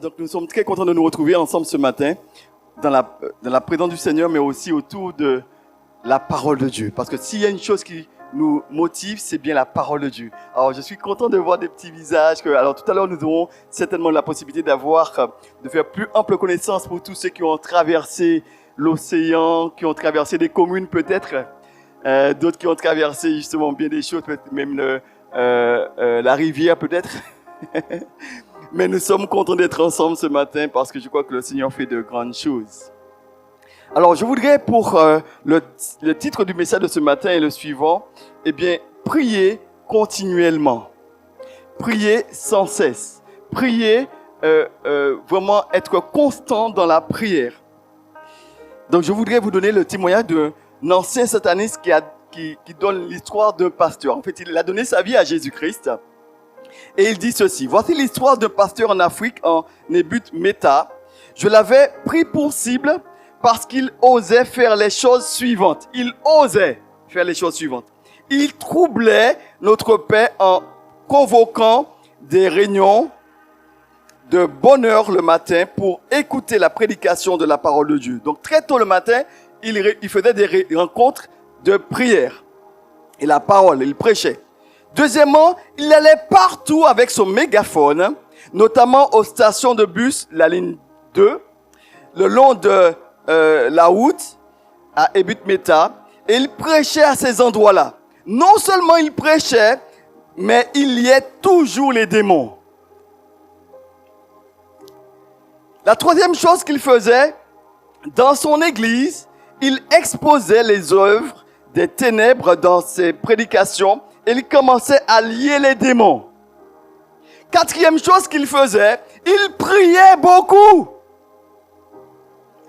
Donc nous sommes très contents de nous retrouver ensemble ce matin dans la présence du Seigneur, mais aussi autour de la parole de Dieu. Parce que s'il y a une chose qui nous motive, c'est bien la parole de Dieu. Alors je suis content de voir des petits visages. Alors tout à l'heure, nous aurons certainement la possibilité de faire plus ample connaissance pour tous ceux qui ont traversé l'océan, qui ont traversé des communes peut-être, d'autres qui ont traversé justement bien des choses, peut-être même la rivière peut-être. Mais nous sommes contents d'être ensemble ce matin parce que je crois que le Seigneur fait de grandes choses. Alors, je voudrais pour le titre du message de ce matin est le suivant. Eh bien, prier continuellement. Prier sans cesse. Prier, vraiment être constant dans la prière. Donc, je voudrais vous donner le témoignage d'un ancien sataniste qui donne l'histoire d'un pasteur. En fait, il a donné sa vie à Jésus-Christ. Et il dit ceci. Voici l'histoire d'un pasteur en Afrique, en Ebute Meta. Je l'avais pris pour cible parce qu'il osait faire les choses suivantes. Il osait faire les choses suivantes. Il troublait notre paix en convoquant des réunions de bonne heure le matin pour écouter la prédication de la parole de Dieu. Donc très tôt le matin, il faisait des rencontres de prière. Et la parole, il prêchait. Deuxièmement, il allait partout avec son mégaphone, notamment aux stations de bus, la ligne 2, le long de la route à Ebute Meta, et il prêchait à ces endroits-là. Non seulement il prêchait, mais il y est toujours les démons. La troisième chose qu'il faisait, dans son église, il exposait les œuvres des ténèbres dans ses prédications, et il commençait à lier les démons. Quatrième chose qu'il faisait, il priait beaucoup.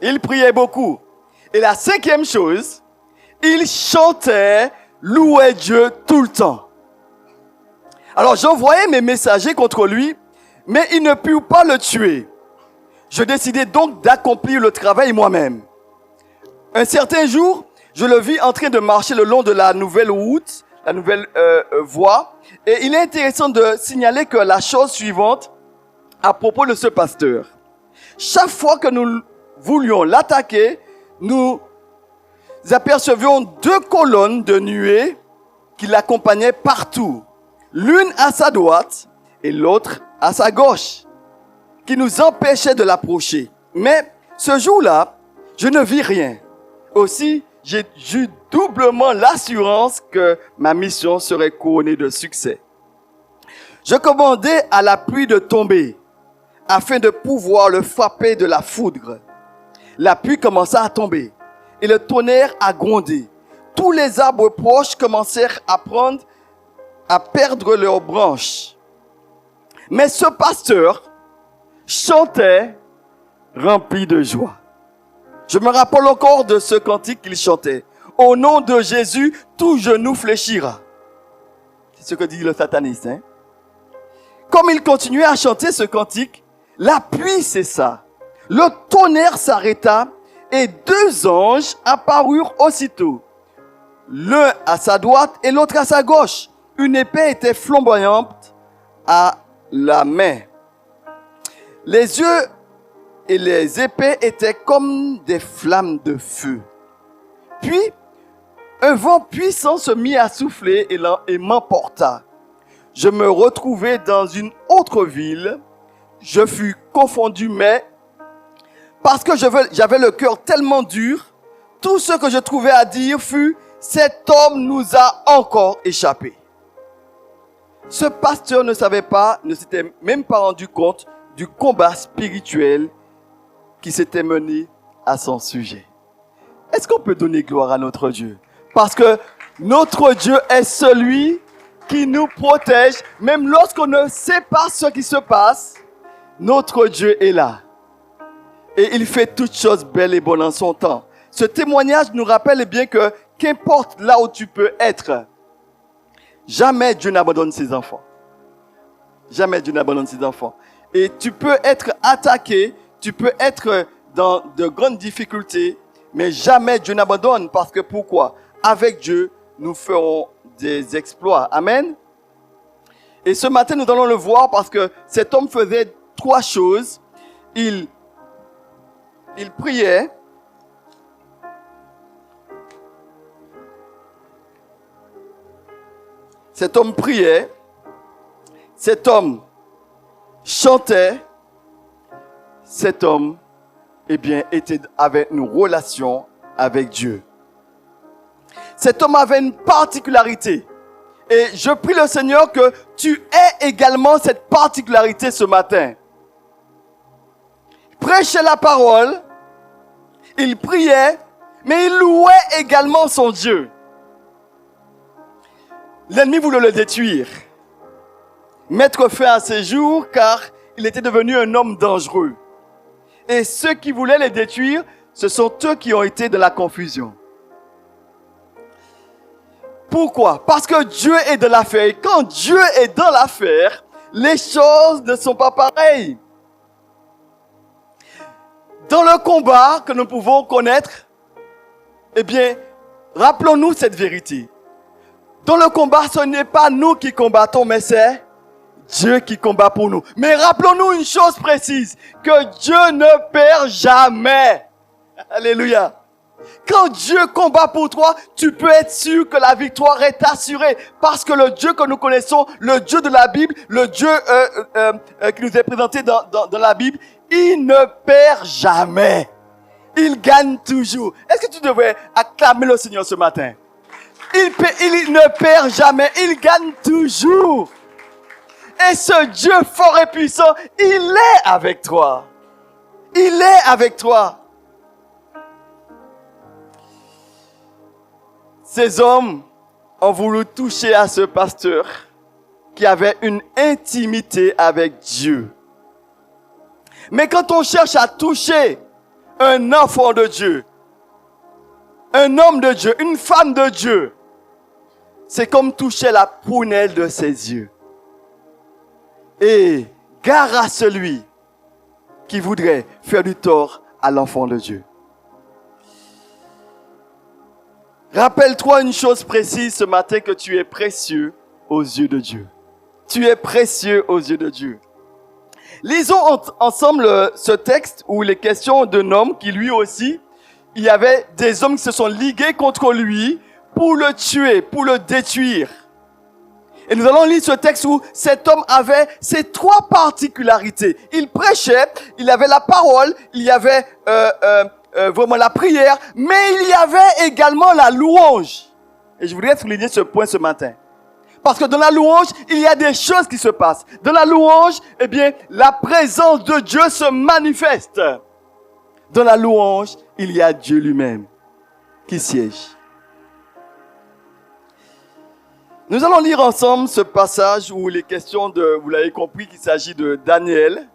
Il priait beaucoup. Et la cinquième chose, il chantait, louait Dieu tout le temps. Alors j'envoyais mes messagers contre lui, mais ils ne purent pas le tuer. Je décidai donc d'accomplir le travail moi-même. Un certain jour, je le vis en train de marcher le long de la nouvelle route, la nouvelle voie. Et il est intéressant de signaler que la chose suivante à propos de ce pasteur. Chaque fois que nous voulions l'attaquer, nous apercevions deux colonnes de nuées qui l'accompagnaient partout. L'une à sa droite et l'autre à sa gauche, qui nous empêchaient de l'approcher. Mais ce jour-là, je ne vis rien. Aussi, j'ai eu doublement l'assurance que ma mission serait couronnée de succès. Je commandai à la pluie de tomber, afin de pouvoir le frapper de la foudre. La pluie commença à tomber, et le tonnerre a grondé. Tous les arbres proches commencèrent à perdre leurs branches. Mais ce pasteur chantait rempli de joie. Je me rappelle encore de ce cantique qu'il chantait. Au nom de Jésus, tout genou fléchira. C'est ce que dit le sataniste. Comme il continuait à chanter ce cantique, la pluie cessa. Le tonnerre s'arrêta et deux anges apparurent aussitôt. L'un à sa droite et l'autre à sa gauche. Une épée était flamboyante à la main. Les yeux et les épées étaient comme des flammes de feu. Puis, un vent puissant se mit à souffler et m'emporta. Je me retrouvai dans une autre ville. Je fus confondu, mais parce que j'avais le cœur tellement dur, tout ce que je trouvais à dire fut « Cet homme nous a encore échappé ». Ce pasteur ne s'était même pas rendu compte du combat spirituel qui s'était mené à son sujet. Est-ce qu'on peut donner gloire à notre Dieu? Parce que notre Dieu est celui qui nous protège, même lorsqu'on ne sait pas ce qui se passe, notre Dieu est là. Et il fait toutes choses belles et bonnes en son temps. Ce témoignage nous rappelle bien que qu'importe là où tu peux être, jamais Dieu n'abandonne ses enfants. Jamais Dieu n'abandonne ses enfants. Et tu peux être attaqué, tu peux être dans de grandes difficultés, mais jamais Dieu n'abandonne. Parce que pourquoi? Avec Dieu, nous ferons des exploits. Amen. Et ce matin, nous allons le voir parce que cet homme faisait trois choses. il priait. Cet homme priait. Cet homme chantait. Cet homme, avait une relation avec Dieu. Cet homme avait une particularité. Et je prie le Seigneur que tu aies également cette particularité ce matin. Il prêchait la parole, il priait, mais il louait également son Dieu. L'ennemi voulait le détruire, mettre fin à ses jours, car il était devenu un homme dangereux. Et ceux qui voulaient les détruire, ce sont eux qui ont été de la confusion. Pourquoi? Parce que Dieu est dans l'affaire. Et quand Dieu est dans l'affaire, les choses ne sont pas pareilles. Dans le combat que nous pouvons connaître, rappelons-nous cette vérité. Dans le combat, ce n'est pas nous qui combattons, mais c'est Dieu qui combat pour nous. Mais rappelons-nous une chose précise, que Dieu ne perd jamais. Alléluia. Quand Dieu combat pour toi, tu peux être sûr que la victoire est assurée. Parce que le Dieu que nous connaissons, le Dieu de la Bible, le Dieu qui nous est présenté dans la Bible, il ne perd jamais. Il gagne toujours. Est-ce que tu devrais acclamer le Seigneur ce matin? Il ne perd jamais, il gagne toujours. Et ce Dieu fort et puissant, il est avec toi. Il est avec toi. Ces hommes ont voulu toucher à ce pasteur qui avait une intimité avec Dieu. Mais quand on cherche à toucher un enfant de Dieu, un homme de Dieu, une femme de Dieu, c'est comme toucher la prunelle de ses yeux. Et gare à celui qui voudrait faire du tort à l'enfant de Dieu. Rappelle-toi une chose précise ce matin, que tu es précieux aux yeux de Dieu. Tu es précieux aux yeux de Dieu. Lisons ensemble ce texte où il est question d'un homme qui lui aussi, il y avait des hommes qui se sont ligués contre lui pour le tuer, pour le détruire. Et nous allons lire ce texte où cet homme avait ces trois particularités. Il prêchait, il avait la parole, il y avait vraiment la prière, mais il y avait également la louange. Et je voudrais souligner ce point ce matin. Parce que dans la louange, il y a des choses qui se passent. Dans la louange, la présence de Dieu se manifeste. Dans la louange, il y a Dieu lui-même qui siège. Nous allons lire ensemble ce passage où il est question vous l'avez compris, qu'il s'agit de Daniel,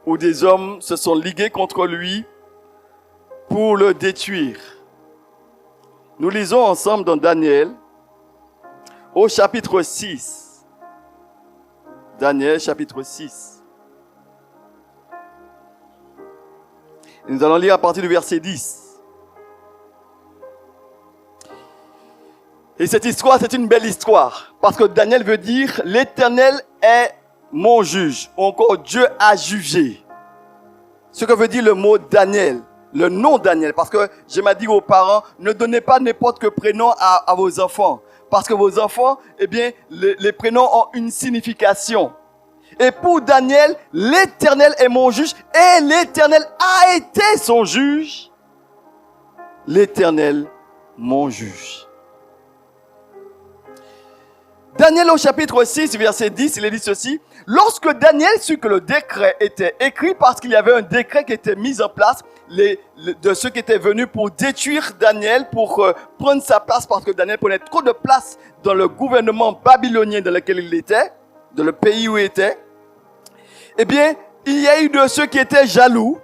où des hommes se sont ligués contre lui pour le détruire. Nous lisons ensemble dans Daniel, au chapitre 6. Daniel, chapitre 6. Et nous allons lire à partir du verset 10. Et cette histoire, c'est une belle histoire. Parce que Daniel veut dire, l'Éternel est mon juge. Ou encore, Dieu a jugé. Ce que veut dire le mot Daniel. Le nom Daniel. Parce que je m'ai dit aux parents, ne donnez pas n'importe quel prénom à vos enfants. Parce que vos enfants, les prénoms ont une signification. Et pour Daniel, l'Éternel est mon juge. Et l'Éternel a été son juge. L'Éternel, mon juge. Daniel au chapitre 6, verset 10, il est dit ceci. Lorsque Daniel sut que le décret était écrit, parce qu'il y avait un décret qui était mis en place de ceux qui étaient venus pour détruire Daniel, pour prendre sa place, parce que Daniel prenait trop de place dans le gouvernement babylonien dans lequel il était, dans le pays où il était. Il y a eu de ceux qui étaient jaloux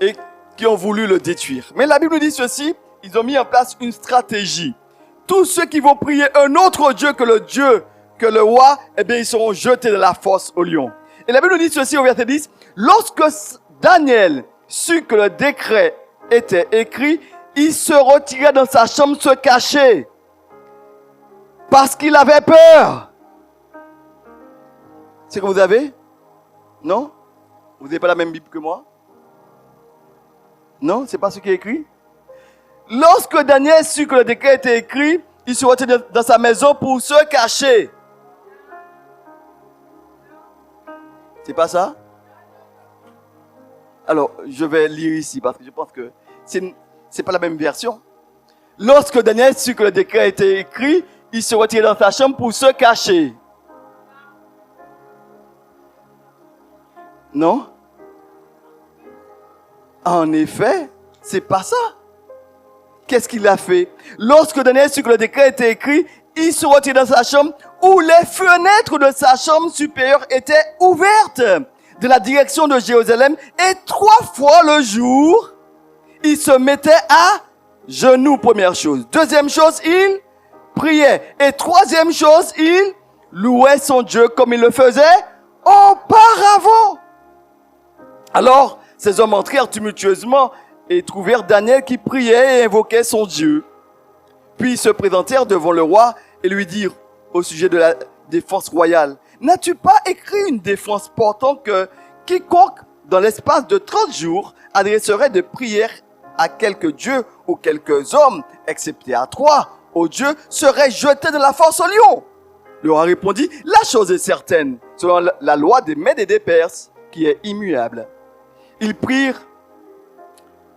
et qui ont voulu le détruire. Mais la Bible nous dit ceci, ils ont mis en place une stratégie. Tous ceux qui vont prier un autre Dieu que le roi, ils seront jetés de la fosse au lion. Et la Bible nous dit ceci au verset 10. Lorsque Daniel sut que le décret était écrit, il se retirait dans sa chambre se cacher. Parce qu'il avait peur. C'est que vous avez? Non? Vous n'avez pas la même Bible que moi? Non, c'est pas ce qui est écrit. Lorsque Daniel sut que le décret était écrit, il se retira dans sa maison pour se cacher. C'est pas ça? Alors, je vais lire ici parce que je pense que c'est pas la même version. Lorsque Daniel sut que le décret était écrit, il se retirait dans sa chambre pour se cacher. Non? En effet, c'est pas ça. Qu'est-ce qu'il a fait? Lorsque Daniel sut que le décret était écrit, il se retirait dans sa chambre où les fenêtres de sa chambre supérieure étaient ouvertes de la direction de Jérusalem et 3 fois le jour, il se mettait à genoux, première chose. Deuxième chose, il priait. Et troisième chose, il louait son Dieu comme il le faisait auparavant. Alors, ces hommes entrèrent tumultueusement et trouvèrent Daniel qui priait et invoquait son Dieu. Puis ils se présentèrent devant le roi et lui dirent au sujet de la défense royale: n'as-tu pas écrit une défense portant que quiconque dans l'espace de 30 jours adresserait des prières à quelque dieu ou quelques hommes, excepté à toi, ô Dieu, serait jeté de la force au lion? Le roi répondit: la chose est certaine, selon la loi des Mèdes et des Perses, qui est immuable. Ils prirent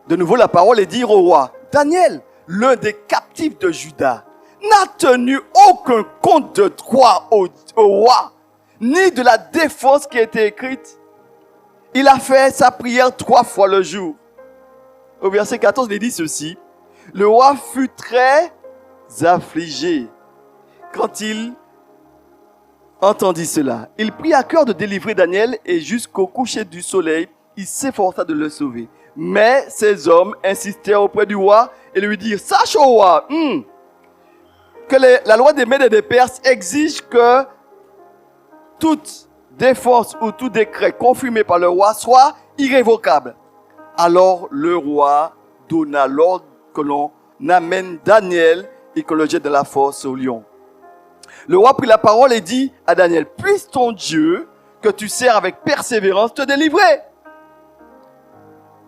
de nouveau la parole et dirent au roi: Daniel, l'un des captifs de Juda, n'a tenu aucun compte de toi au roi, ni de la défense qui a été écrite. Il a fait sa prière 3 fois le jour. Au verset 14, il dit ceci: le roi fut très affligé quand il entendit cela. Il prit à cœur de délivrer Daniel et jusqu'au coucher du soleil, il s'efforça de le sauver. Mais ces hommes insistèrent auprès du roi et lui dirent: sache au roi que la loi des Mèdes et des Perses exige que toute défense ou tout décret confirmé par le roi soit irrévocable. Alors le roi donna l'ordre que l'on amène Daniel et qu'on le jette de la force au lion. Le roi prit la parole et dit à Daniel: puisse ton Dieu, que tu sers avec persévérance, te délivrer.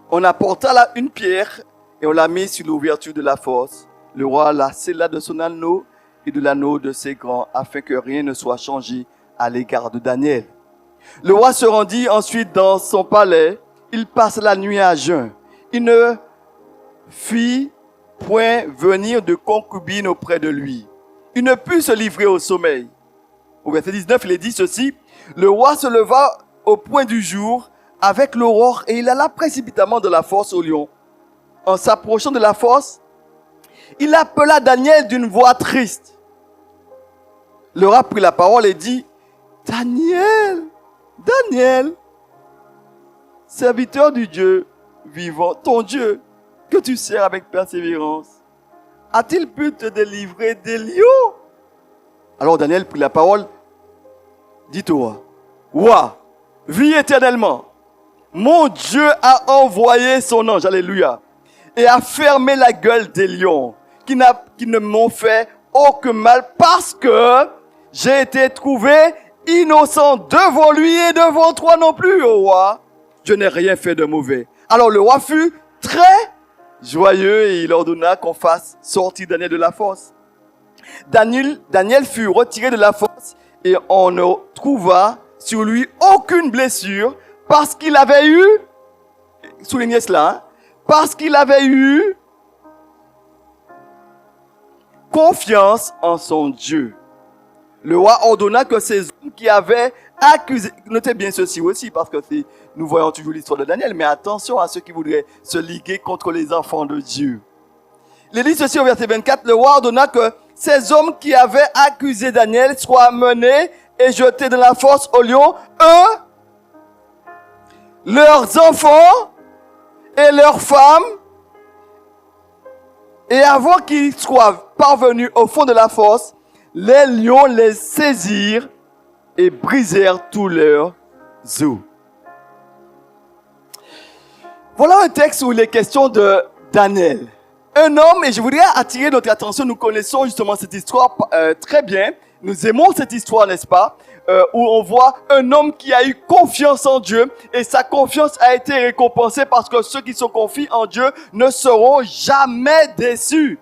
On apporta là une pierre et on l'a mise sur l'ouverture de la fosse. Le roi la scella de son anneau et de l'anneau de ses grands, afin que rien ne soit changé à l'égard de Daniel. Le roi se rendit ensuite dans son palais. Il passa la nuit à jeun. Il ne fit point venir de concubine auprès de lui. Il ne put se livrer au sommeil. Au verset 19, il est dit ceci: le roi se leva au point du jour avec l'aurore et il alla précipitamment de la fosse au lion. En s'approchant de la fosse, il appela Daniel d'une voix triste. Le roi prit la parole et dit: Daniel, Daniel, serviteur du Dieu vivant, ton Dieu, que tu sers avec persévérance, a-t-il pu te délivrer des lions? Alors Daniel prit la parole, dit au roi: Roi, vis éternellement. Mon Dieu a envoyé son ange, alléluia, et a fermé la gueule des lions, qui ne m'ont fait aucun mal, parce que j'ai été trouvé innocent devant lui et devant toi non plus, ô roi. Je n'ai rien fait de mauvais. Alors le roi fut très joyeux et il ordonna qu'on fasse sortir Daniel de la fosse. Daniel fut retiré de la fosse et on ne trouva sur lui aucune blessure parce qu'il avait eu, soulignez cela, parce qu'il avait eu confiance en son Dieu. Le roi ordonna que ces hommes qui avaient accusé, notez bien ceci aussi parce que nous voyons toujours l'histoire de Daniel, mais attention à ceux qui voudraient se liguer contre les enfants de Dieu. Il est dit ceci au verset 24, le roi ordonna que ces hommes qui avaient accusé Daniel soient menés et jetés dans la fosse au lion, eux, leurs enfants et leurs femmes, et avant qu'ils soient parvenus au fond de la fosse, les lions les saisirent et brisèrent tous leurs os. Voilà un texte où il est question de Daniel. Un homme, et je voudrais attirer notre attention, nous connaissons justement cette histoire très bien, Nous aimons cette histoire, n'est-ce pas? Où on voit un homme qui a eu confiance en Dieu et sa confiance a été récompensée parce que ceux qui se confient en Dieu ne seront jamais déçus.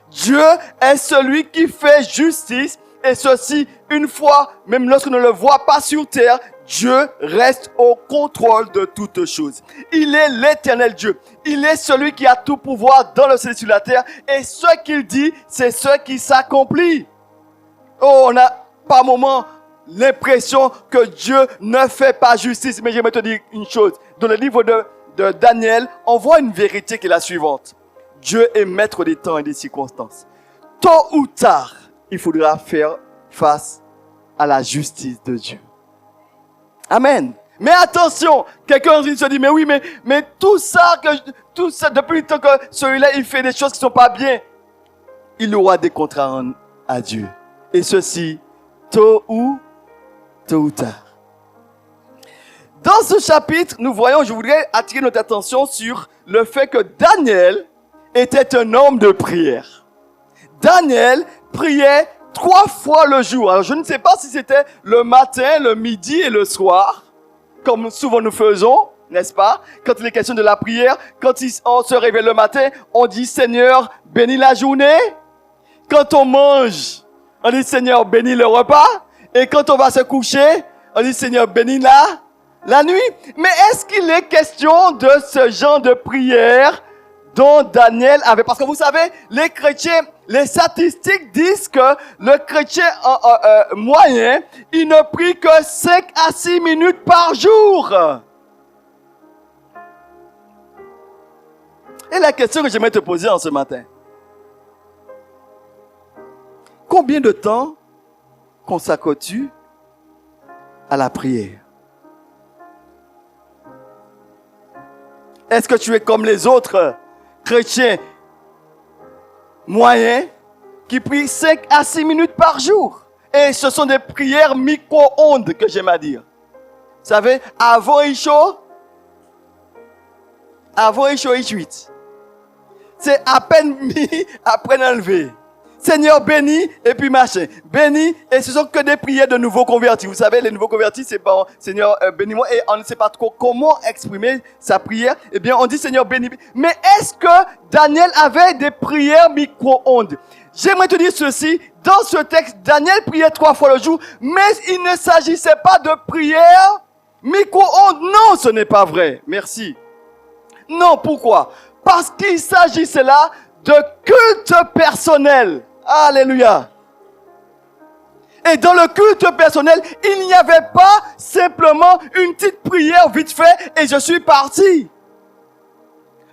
Dieu est celui qui fait justice et ceci, une fois, même lorsqu'on ne le voit pas sur terre, Dieu reste au contrôle de toutes choses. Il est l'éternel Dieu. Il est celui qui a tout pouvoir dans le ciel et sur la terre et ce qu'il dit, c'est ce qui s'accomplit. Oh, on a par moments l'impression que Dieu ne fait pas justice. Mais j'aimerais te dire une chose. Dans le livre de Daniel, on voit une vérité qui est la suivante. Dieu est maître des temps et des circonstances. Tôt ou tard, il faudra faire face à la justice de Dieu. Amen. Mais attention, quelqu'un se dit, mais oui, mais tout ça, depuis le temps que celui-là, il fait des choses qui ne sont pas bien, il aura des contrats à Dieu. Et ceci, tôt ou tard. Dans ce chapitre, nous voyons, je voudrais attirer notre attention sur le fait que Daniel était un homme de prière. Daniel priait 3 fois le jour. Alors, je ne sais pas si c'était le matin, le midi et le soir, comme souvent nous faisons, n'est-ce pas? Quand il est question de la prière, quand on se réveille le matin, on dit « Seigneur, bénis la journée ». Quand on mange, on dit « Seigneur, bénis le repas ». Et quand on va se coucher, on dit « Seigneur, bénis la nuit ». Mais est-ce qu'il est question de ce genre de prière dont Daniel avait? Parce que vous savez, les chrétiens, les statistiques disent que le chrétien moyen, il ne prie que 5 à 6 minutes par jour. Et la question que j'aimerais te poser en ce matin, combien de temps consacres-tu à la prière? Est-ce que tu es comme les autres chrétiens moyens qui prient 5 à 6 minutes par jour? Et ce sont des prières micro-ondes que j'aime à dire. Vous savez, avant il chaud, il chuite. C'est à peine mis, après enlevé. Seigneur, bénis, et puis machin. Bénis, et ce sont que des prières de nouveaux convertis. Vous savez, les nouveaux convertis, c'est bon, Seigneur, bénis-moi, et on ne sait pas trop comment exprimer sa prière. Eh bien, on dit Seigneur, bénis. Mais est-ce que Daniel avait des prières micro-ondes? J'aimerais te dire ceci. Dans ce texte, Daniel priait 3 fois le jour, mais il ne s'agissait pas de prière micro-ondes. Non, ce n'est pas vrai. Merci. Non, pourquoi? Parce qu'il s'agissait là de culte personnel. Alléluia. Et dans le culte personnel, il n'y avait pas simplement une petite prière vite fait et je suis parti.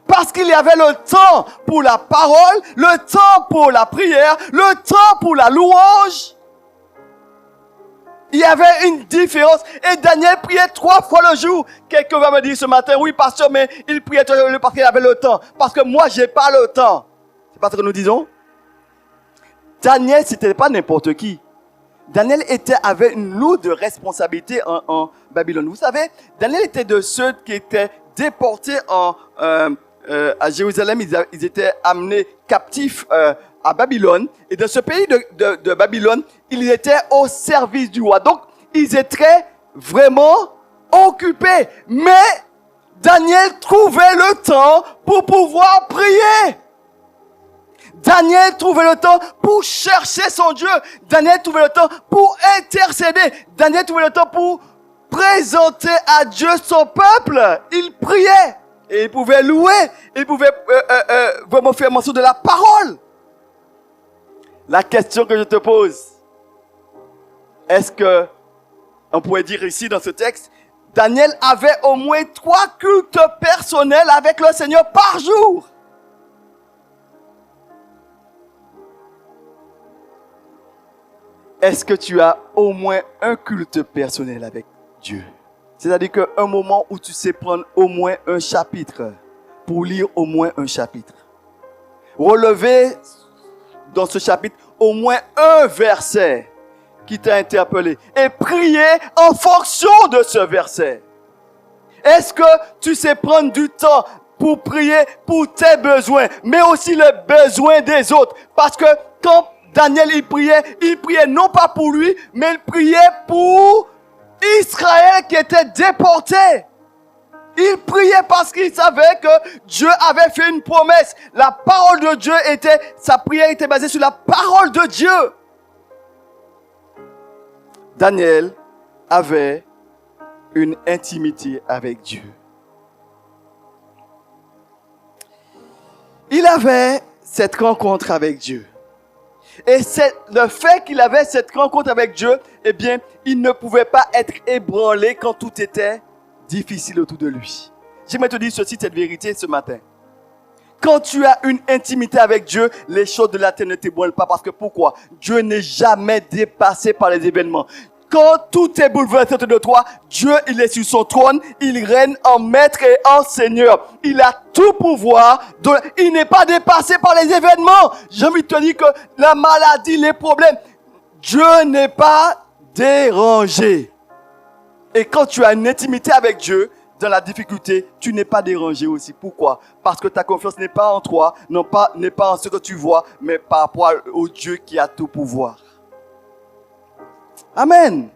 Parce qu'il y avait le temps pour la parole, le temps pour la prière, le temps pour la louange. Il y avait une différence. Et Daniel priait 3 fois le jour. Quelqu'un va me dire ce matin, oui pasteur, mais il priait 3 fois le jour parce qu'il avait le temps. Parce que moi, j'ai pas le temps. C'est pas ce que nous disons? Daniel, c'était pas n'importe qui. Daniel avait une lourde responsabilité en Babylone. Vous savez, Daniel était de ceux qui étaient déportés à Jérusalem. Ils étaient amenés captifs à Babylone. Et dans ce pays de Babylone, ils étaient au service du roi. Donc, ils étaient vraiment occupés. Mais Daniel trouvait le temps pour pouvoir prier. Daniel trouvait le temps pour chercher son Dieu. Daniel trouvait le temps pour intercéder. Daniel trouvait le temps pour présenter à Dieu son peuple. Il priait. Et il pouvait louer. Il pouvait vraiment faire mention de la parole. La question que je te pose, est-ce que, on pourrait dire ici dans ce texte, Daniel avait au moins 3 cultes personnels avec le Seigneur par jour? Est-ce que tu as au moins un culte personnel avec Dieu? C'est-à-dire qu'un moment où tu sais prendre au moins un chapitre pour lire au moins un chapitre. Relever dans ce chapitre au moins un verset qui t'a interpellé et prier en fonction de ce verset. Est-ce que tu sais prendre du temps pour prier pour tes besoins, mais aussi les besoins des autres? Parce que quand Daniel, il priait non pas pour lui, mais il priait pour Israël qui était déporté. Il priait parce qu'il savait que Dieu avait fait une promesse. La parole de Dieu sa prière était basée sur la parole de Dieu. Daniel avait une intimité avec Dieu. Il avait cette rencontre avec Dieu. Et c'est le fait qu'il avait cette rencontre avec Dieu, eh bien, il ne pouvait pas être ébranlé quand tout était difficile autour de lui. J'aimerais te dire ceci, cette vérité ce matin. Quand tu as une intimité avec Dieu, les choses de la terre ne t'ébranlent pas. Parce que pourquoi? Dieu n'est jamais dépassé par les événements. Quand tout est bouleversé autour de toi, Dieu, il est sur son trône, il règne en maître et en seigneur. Il a tout pouvoir, il n'est pas dépassé par les événements. J'ai envie de te dire que la maladie, les problèmes, Dieu n'est pas dérangé. Et quand tu as une intimité avec Dieu, dans la difficulté, tu n'es pas dérangé aussi. Pourquoi? Parce que ta confiance n'est pas en toi, n'est pas en ce que tu vois, mais par rapport au Dieu qui a tout pouvoir. Amen.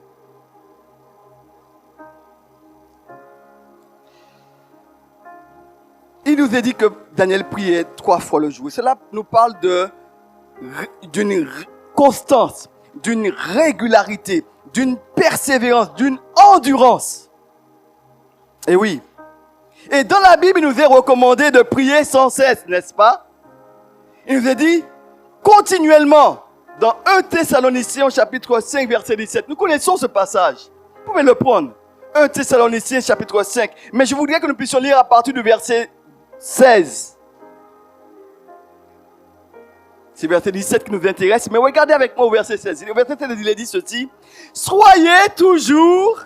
Il nous est dit que Daniel priait 3 fois le jour. Cela nous parle d'une constance, d'une régularité, d'une persévérance, d'une endurance. Et oui. Et dans la Bible, il nous est recommandé de prier sans cesse, n'est-ce pas? Il nous est dit continuellement. Dans 1 Thessaloniciens chapitre 5 verset 17. Nous connaissons ce passage. Vous pouvez le prendre. 1 Thessaloniciens chapitre 5. Mais je voudrais que nous puissions lire à partir du verset 16. C'est le verset 17 qui nous intéresse. Mais regardez avec moi au verset 16. Le verset 16, il est dit ceci. Soyez toujours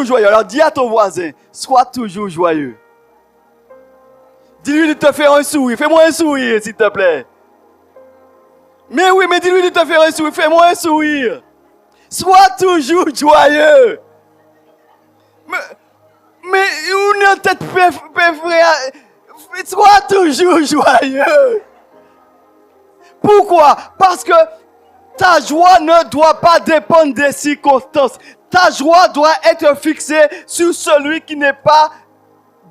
joyeux. Alors dis à ton voisin, sois toujours joyeux. Dis-lui de te faire un sourire. Fais-moi un sourire, s'il te plaît. Mais oui, mais dis-lui de te faire un sourire. Fais-moi un sourire. Sois toujours joyeux. Mais une tête frère. Sois toujours joyeux. Pourquoi? Parce que ta joie ne doit pas dépendre des circonstances. Ta joie doit être fixée sur celui qui n'est pas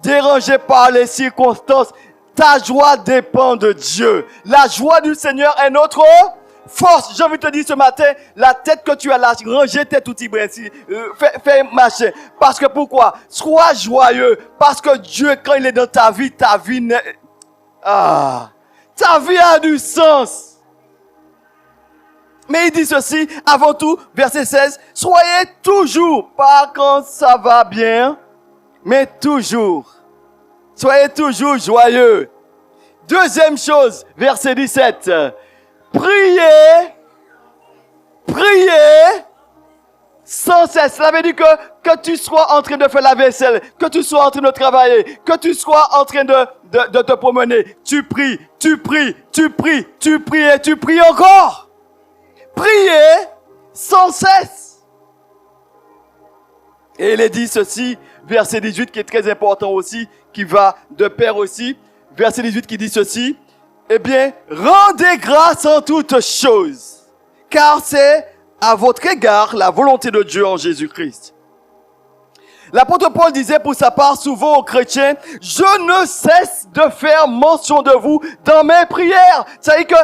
dérangé par les circonstances. Ta joie dépend de Dieu. La joie du Seigneur est notre force. J'ai envie de te dire ce matin, la tête que tu as là, rangez tes outils, fais marcher. Parce que pourquoi? Sois joyeux. Parce que Dieu, quand il est dans ta vie ta vie a du sens. Mais il dit ceci, avant tout, verset 16, soyez toujours, pas quand ça va bien, mais toujours. Soyez toujours joyeux. Deuxième chose, verset 17. Priez sans cesse. Cela veut dire que tu sois en train de faire la vaisselle, que tu sois en train de travailler, que tu sois en train de te promener. Tu pries et tu pries encore. Priez sans cesse. Et il est dit ceci, verset 18 qui est très important aussi, qui va de pair aussi. Verset 18 qui dit ceci. Eh bien, rendez grâce en toutes choses, car c'est à votre égard la volonté de Dieu en Jésus-Christ. L'apôtre Paul disait pour sa part souvent aux chrétiens, je ne cesse de faire mention de vous dans mes prières. C'est-à-dire que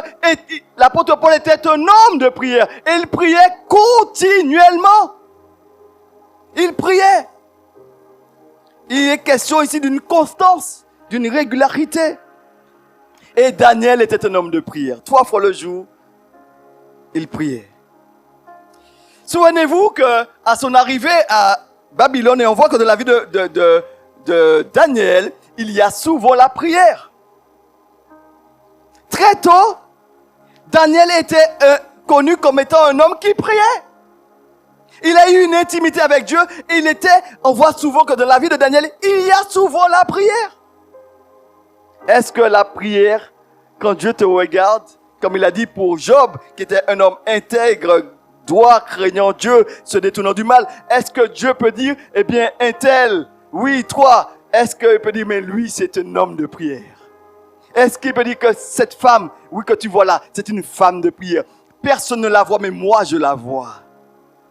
l'apôtre Paul était un homme de prière et il priait continuellement. Il priait. Il est question ici d'une constance, d'une régularité. Et Daniel était un homme de prière. 3 fois le jour, il priait. Souvenez-vous que à son arrivée à Babylone, et on voit que dans la vie de Daniel, il y a souvent la prière. Très tôt, Daniel était connu comme étant un homme qui priait. Il a eu une intimité avec Dieu. Et on voit souvent que dans la vie de Daniel, il y a souvent la prière. Est-ce que la prière, quand Dieu te regarde, comme il a dit pour Job, qui était un homme intègre, droit, craignant Dieu, se détournant du mal, est-ce que Dieu peut dire, eh bien, un tel, oui, toi, est-ce qu'il peut dire, mais lui, c'est un homme de prière. Est-ce qu'il peut dire que cette femme, oui, que tu vois là, c'est une femme de prière? Personne ne la voit, mais moi je la vois.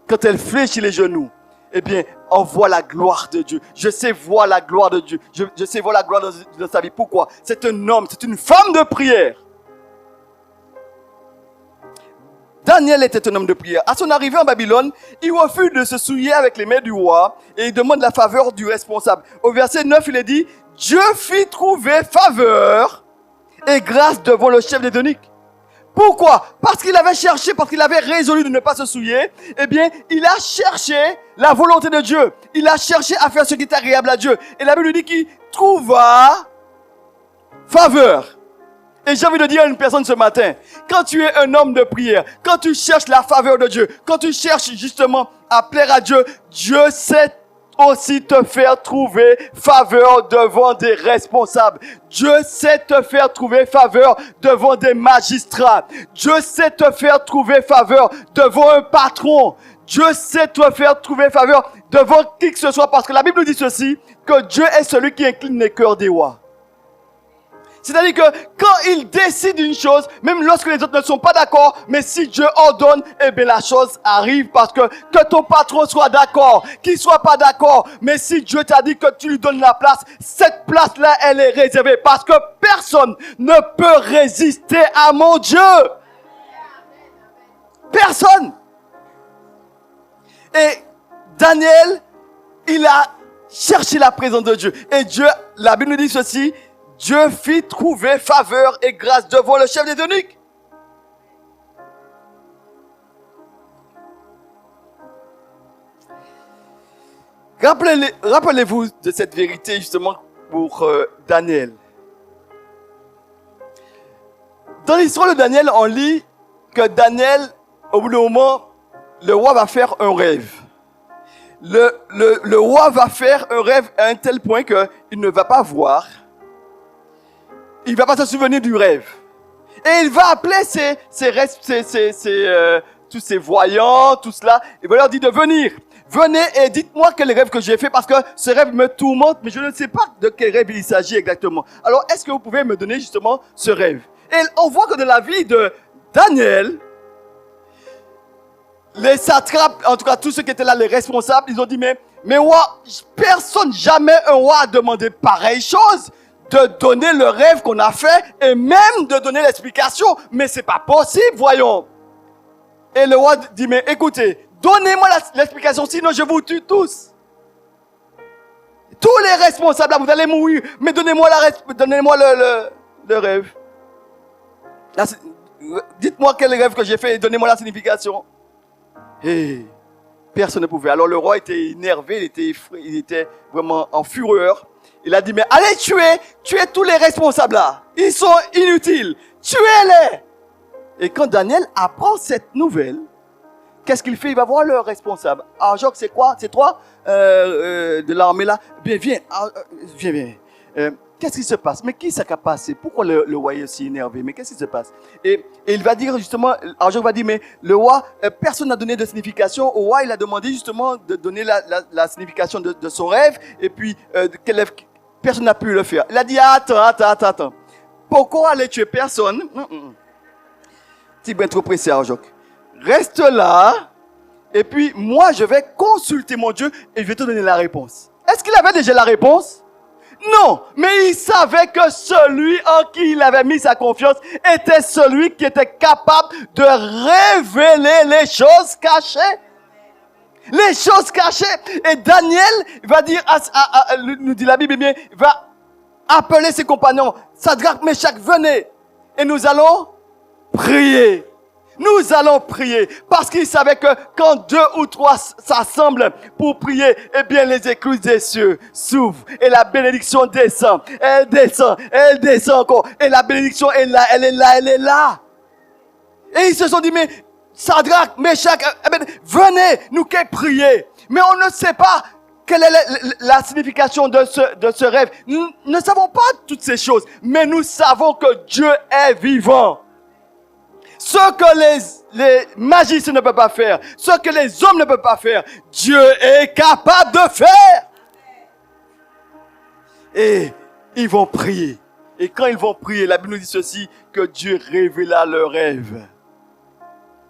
Quand elle fléchit les genoux, eh bien, on voit la gloire de Dieu. Je sais voir la gloire de Dieu. Je sais voir la gloire de sa vie. Pourquoi? C'est un homme, c'est une femme de prière. Daniel était un homme de prière. À son arrivée en Babylone, il refuse de se souiller avec les mains du roi et il demande la faveur du responsable. Au verset 9, il est dit, Dieu fit trouver faveur et grâce devant le chef des eunuques. Pourquoi? Parce qu'il avait cherché, parce qu'il avait résolu de ne pas se souiller. Eh bien, il a cherché la volonté de Dieu. Il a cherché à faire ce qui est agréable à Dieu. Et la Bible nous dit qu'il trouva faveur. Et j'ai envie de dire à une personne ce matin, quand tu es un homme de prière, quand tu cherches la faveur de Dieu, quand tu cherches justement à plaire à Dieu, Dieu sait aussi te faire trouver faveur devant des responsables. Dieu sait te faire trouver faveur devant des magistrats. Dieu sait te faire trouver faveur devant un patron. Dieu sait te faire trouver faveur devant qui que ce soit, parce que la Bible nous dit ceci, que Dieu est celui qui incline les cœurs des rois. C'est-à-dire que quand il décide une chose, même lorsque les autres ne sont pas d'accord, mais si Dieu ordonne, eh bien la chose arrive parce que ton patron soit d'accord, qu'il soit pas d'accord, mais si Dieu t'a dit que tu lui donnes la place, cette place-là, elle est réservée parce que personne ne peut résister à mon Dieu. Personne. Et Daniel, il a cherché la présence de Dieu. Et Dieu, la Bible nous dit ceci, Dieu fit trouver faveur et grâce devant le chef des eunuques. Rappelez-vous de cette vérité justement pour Daniel. Dans l'histoire de Daniel, on lit que Daniel, au bout d'un moment, le roi va faire un rêve. Le roi va faire un rêve à un tel point qu'il ne va pas voir. Il va pas se souvenir du rêve. Et il va appeler tous ces voyants, tout cela. Il va leur dire de venir. Venez et dites-moi quel rêve que j'ai fait parce que ce rêve me tourmente, mais je ne sais pas de quel rêve il s'agit exactement. Alors, est-ce que vous pouvez me donner justement ce rêve? Et on voit que dans la vie de Daniel, les satrapes, en tout cas tous ceux qui étaient là, les responsables, ils ont dit, mais roi, personne, jamais un roi a demandé pareille chose. De donner le rêve qu'on a fait et même de donner l'explication. Mais c'est pas possible, voyons. Et le roi dit, mais écoutez, donnez-moi l'explication, sinon je vous tue tous. Tous les responsables, là, vous allez mourir, mais donnez-moi le rêve. Là, dites-moi quel rêve que j'ai fait et donnez-moi la signification. Et personne ne pouvait. Alors le roi était énervé, il était vraiment en fureur. Il a dit, mais allez tuez tous les responsables là. Ils sont inutiles. Tuez-les. Et quand Daniel apprend cette nouvelle, qu'est-ce qu'il fait? Il va voir le responsable. Ah, Jacques, c'est quoi? C'est toi de l'armée là? Bien, viens. Qu'est-ce qui se passe? Mais qui ça qui a passé? Pourquoi le roi est aussi énervé? Mais qu'est-ce qui se passe? Et il va dire justement, Jacques va dire, mais le roi, personne n'a donné de signification. Au roi, il a demandé justement de donner la signification de son rêve. Et puis, personne n'a pu le faire. Il a dit, attends. Pourquoi aller tuer personne? Tu es bien trop pressé, Jacques. Reste là. Et puis, moi, je vais consulter mon Dieu et je vais te donner la réponse. Est-ce qu'il avait déjà la réponse? Non, mais il savait que celui en qui il avait mis sa confiance était celui qui était capable de révéler les choses cachées. Les choses cachées. Et Daniel va dire, nous dit la Bible, bien, va appeler ses compagnons. Sadrach, Meshach, venez. Et nous allons prier. Nous allons prier parce qu'il savait que quand 2 ou 3 s'assemblent pour prier, eh bien les écluses des cieux s'ouvrent et la bénédiction descend. Elle descend encore. Et la bénédiction est là, elle est là. Et ils se sont dit, mais Sadrach, Meshach, venez, nous qu'est prier. Mais on ne sait pas quelle est la signification de ce rêve. Nous ne savons pas toutes ces choses, mais nous savons que Dieu est vivant. Ce que les magiciens ne peuvent pas faire, ce que les hommes ne peuvent pas faire, Dieu est capable de faire. Et ils vont prier. Et quand ils vont prier, la Bible nous dit ceci, que Dieu révéla leur rêve.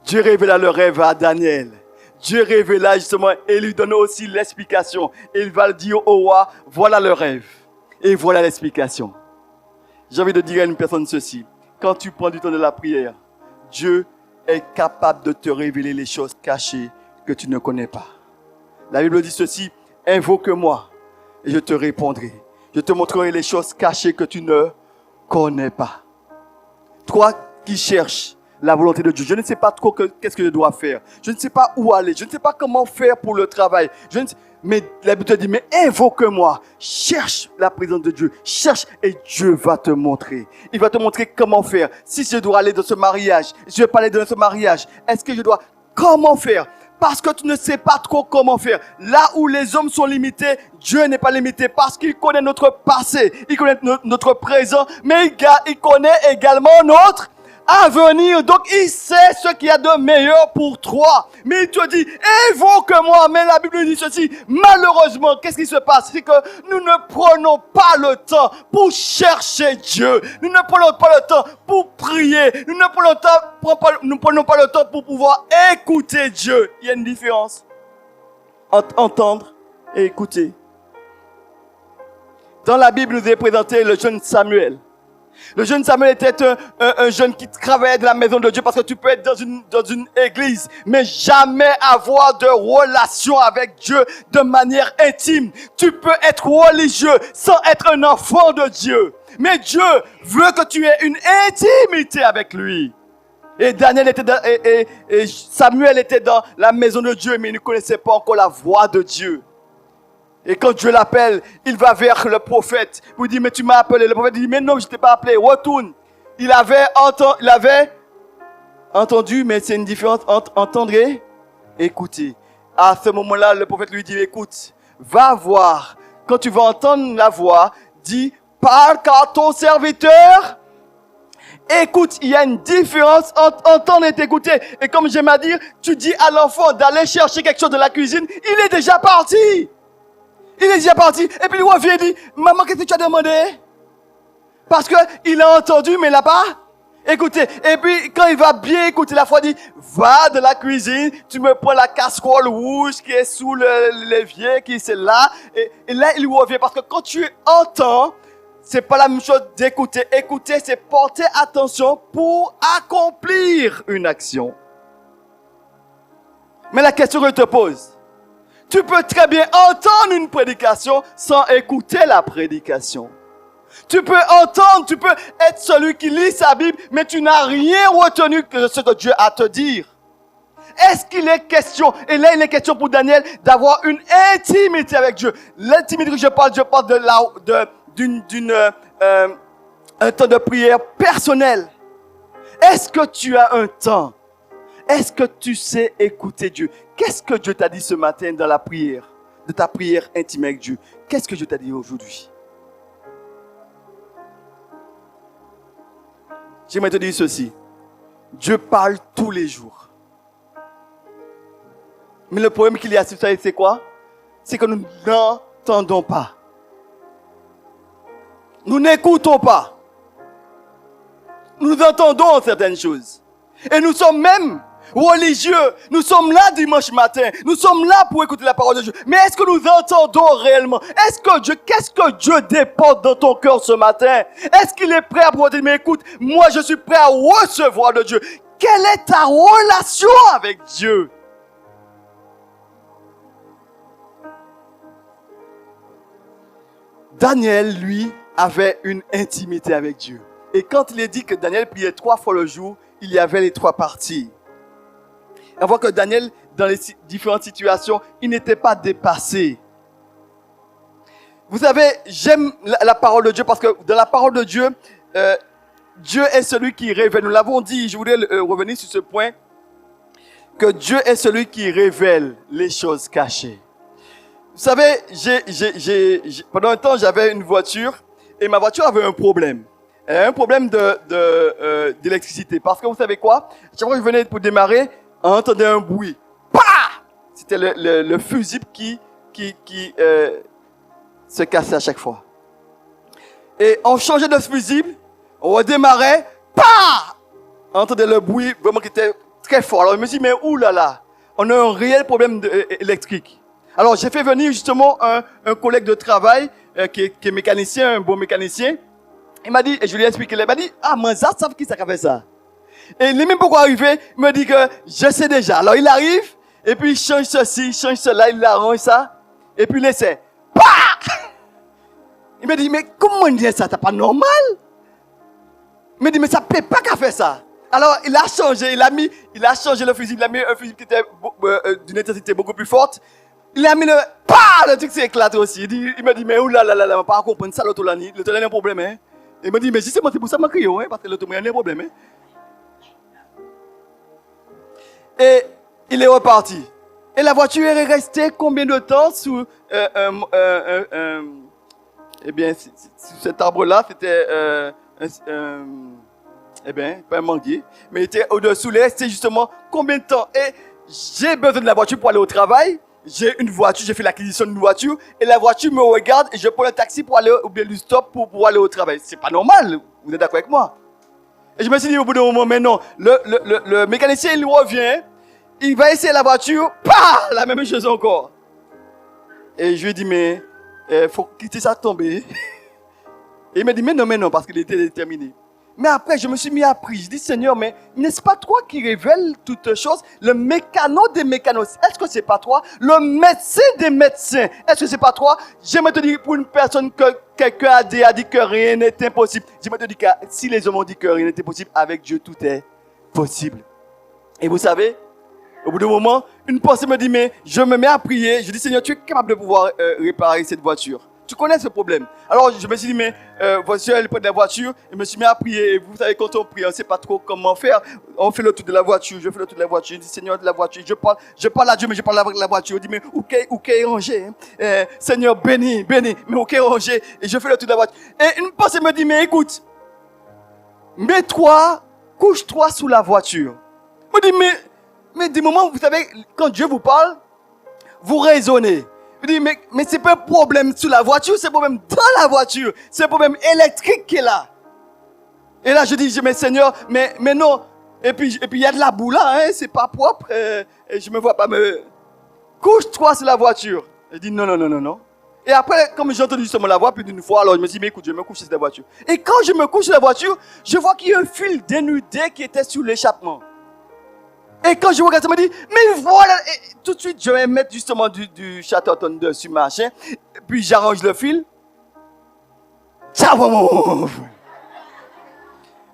Dieu révéla le rêve à Daniel. Dieu révéla justement et lui donne aussi l'explication. Et il va le dire au roi, voilà le rêve. Et voilà l'explication. J'ai envie de dire à une personne ceci. Quand tu prends du temps de la prière, Dieu est capable de te révéler les choses cachées que tu ne connais pas. La Bible dit ceci, invoque-moi et je te répondrai. Je te montrerai les choses cachées que tu ne connais pas. Toi qui cherches la volonté de Dieu, je ne sais pas trop qu'est-ce que je dois faire. Je ne sais pas où aller. Je ne sais pas comment faire pour le travail. Mais la Bible te dit, mais invoque-moi. Cherche la présence de Dieu. Cherche et Dieu va te montrer. Il va te montrer comment faire. Si je dois aller dans ce mariage, je vais pas aller dans ce mariage. Est-ce que je dois... Comment faire? Parce que tu ne sais pas trop comment faire. Là où les hommes sont limités, Dieu n'est pas limité parce qu'il connaît notre passé, il connaît notre présent, mais il connaît également notre avenir. Donc, il sait ce qu'il y a de meilleur pour toi. Mais il te dit, évoque-moi. Mais la Bible dit ceci, malheureusement, qu'est-ce qui se passe? C'est que nous ne prenons pas le temps pour chercher Dieu. Nous ne prenons pas le temps pour prier. Nous ne prenons pas le temps pour pouvoir écouter Dieu. Il y a une différence entre entendre et écouter. Dans la Bible, nous est présenté le jeune Samuel. Le jeune Samuel était un jeune qui travaillait dans la maison de Dieu parce que tu peux être dans une église, mais jamais avoir de relation avec Dieu de manière intime. Tu peux être religieux sans être un enfant de Dieu. Mais Dieu veut que tu aies une intimité avec lui. Et Samuel était dans la maison de Dieu, mais il ne connaissait pas encore la voix de Dieu. Et quand Dieu l'appelle, il va vers le prophète. Il lui dit, mais tu m'as appelé. Le prophète dit, mais non, je ne t'ai pas appelé. Retourne. Il avait entendu, mais c'est une différence entre entendre et écouter. À ce moment-là, le prophète lui dit, écoute, va voir. Quand tu vas entendre la voix, dis, parle car ton serviteur écoute. Il y a une différence entre entendre et écouter. Et comme j'aime à dire, tu dis à l'enfant d'aller chercher quelque chose de la cuisine, il est déjà parti. Il est déjà parti. Et puis il revient et dit, maman, qu'est-ce que tu as demandé? Parce que il a entendu, mais il n'a pas écouté. Et puis quand il va bien écouter, la foi dit, va de la cuisine, tu me prends la casserole rouge qui est sous l'évier, qui est celle-là. Et là, il revient. Parce que quand tu entends, c'est pas la même chose d'écouter. Écouter, c'est porter attention pour accomplir une action. Mais la question que je te pose, tu peux très bien entendre une prédication sans écouter la prédication. Tu peux entendre, tu peux être celui qui lit sa Bible, mais tu n'as rien retenu de ce que Dieu a à te dire. Est-ce qu'il est question, et là il est question pour Daniel, d'avoir une intimité avec Dieu. L'intimité que je parle un temps de prière personnel. Est-ce que tu as un temps? Est-ce que tu sais écouter Dieu? Qu'est-ce que Dieu t'a dit ce matin dans la prière, de ta prière intime avec Dieu? Qu'est-ce que Dieu t'a dit aujourd'hui? J'aimerais te dire ceci. Dieu parle tous les jours. Mais le problème qu'il y a sur ça, c'est quoi? C'est que nous n'entendons pas. Nous n'écoutons pas. Nous entendons certaines choses. Et nous sommes même religieux. Nous sommes là dimanche matin. Nous sommes là pour écouter la parole de Dieu. Mais est-ce que nous entendons réellement? Qu'est-ce que Dieu déporte dans ton cœur ce matin? Est-ce qu'il est prêt à pouvoir dire, mais écoute, moi je suis prêt à recevoir de Dieu. Quelle est ta relation avec Dieu? Daniel, lui, avait une intimité avec Dieu. Et quand il est dit que Daniel priait 3 fois le jour, il y avait les 3 parties. On voit que Daniel, dans les différentes situations, il n'était pas dépassé. Vous savez, j'aime la parole de Dieu parce que dans la parole de Dieu, Dieu est celui qui révèle. Nous l'avons dit, je voudrais revenir sur ce point, que Dieu est celui qui révèle les choses cachées. Vous savez, pendant un temps, j'avais une voiture et ma voiture avait un problème. Elle avait un problème d'électricité. Parce que vous savez quoi? Chaque fois que je venais pour démarrer, on entendait un bruit. Pah! C'était le fusible qui se cassait à chaque fois. Et on changeait de fusible, on redémarrait, PAH! On entendait le bruit vraiment qui était très fort. Alors je me suis dit, mais oulala, on a un réel problème électrique. Alors j'ai fait venir justement un collègue de travail qui est mécanicien, un bon mécanicien. Il m'a dit, et je lui ai expliqué, il m'a dit, ah, Manzat, savent qui ça a fait ça? Et il n'est même pas encore arrivé, il me dit que je sais déjà. Alors il arrive, et puis il change ceci, il change cela, il arrange ça, et puis il essaie. PAH! Il me dit, mais comment dire ça, t'as pas normal? Il me dit, mais ça ne plaît pas qu'à faire ça. Alors il a changé, il a changé le fusible, il a mis un fusible qui était d'une intensité beaucoup plus forte. Il a mis le truc s'est éclaté aussi. Il me dit, mais oulala, on ne peut pas comprendre ça, l'autolanie. L'autolanie a un problème, hein. Il me dit, mais justement, c'est pour ça que je crie, hein, parce que l'autolanie a un problème, hein. Et il est reparti. Et la voiture est restée combien de temps sous eh bien, cet arbre-là, c'était eh bien, pas un manguier, mais il était au-dessous. Il est resté justement combien de temps? Et j'ai besoin de la voiture pour aller au travail. J'ai une voiture, j'ai fait l'acquisition d'une voiture, et la voiture me regarde, et je prends un taxi pour aller, ou bien du stop pour aller au travail. C'est pas normal, vous êtes d'accord avec moi? Et je me suis dit au bout d'un moment, mais non, le mécanicien, il revient, il va essayer la voiture, la même chose encore. Et je lui ai dit, mais, faut quitter ça tomber. Et il m'a dit, mais non, parce qu'il était déterminé. Mais après, je me suis mis à prier. Je dis, Seigneur, mais n'est-ce pas toi qui révèle toutes choses? Le mécano des mécanos, est-ce que c'est pas toi? Le médecin des médecins, est-ce que c'est pas toi? J'aimerais te dire pour une personne que quelqu'un a dit que rien n'est impossible. J'aimerais te dire que si les hommes ont dit que rien n'est impossible, avec Dieu, tout est possible. Et vous savez, au bout d'un moment, une pensée me dit, mais je me mets à prier. Je dis, Seigneur, tu es capable de pouvoir réparer cette voiture. Tu connais ce problème. Alors, je me suis dit, mais voici, elle prend de la voiture. Et je me suis mis à prier. Et vous savez, quand on prie, on ne sait pas trop comment faire. On fait le tour de la voiture. Je fais le tour de la voiture. Je dis, Seigneur, de la voiture. Je parle à Dieu, mais je parle avec la voiture. Je dis, mais où est rangé? Seigneur, bénis. Mais où est rangé? Et je fais le tour de la voiture. Et une pensée me dit, mais écoute, mets-toi, couche-toi sous la voiture. Je me dis, mais des moments, vous savez, quand Dieu vous parle, vous raisonnez. Je dis, mais c'est pas un problème sous la voiture, c'est un problème dans la voiture. C'est un problème électrique qui est là. Et là, je dis, mais Seigneur, mais non. Et puis, il y a de la boue là, hein, c'est pas propre. Et je me vois pas me... Couche-toi sur la voiture. Je dis, non. Et après, comme j'ai entendu justement la voix plus d'une fois, alors je me dis, mais écoute, je vais me coucher sur la voiture. Et quand je me couche sur la voiture, je vois qu'il y a un fil dénudé qui était sur l'échappement. Et quand je regarde, ça me dit, mais voilà, et tout de suite, je vais mettre justement du Chatterton dessus, machin, puis j'arrange le fil. Ciao,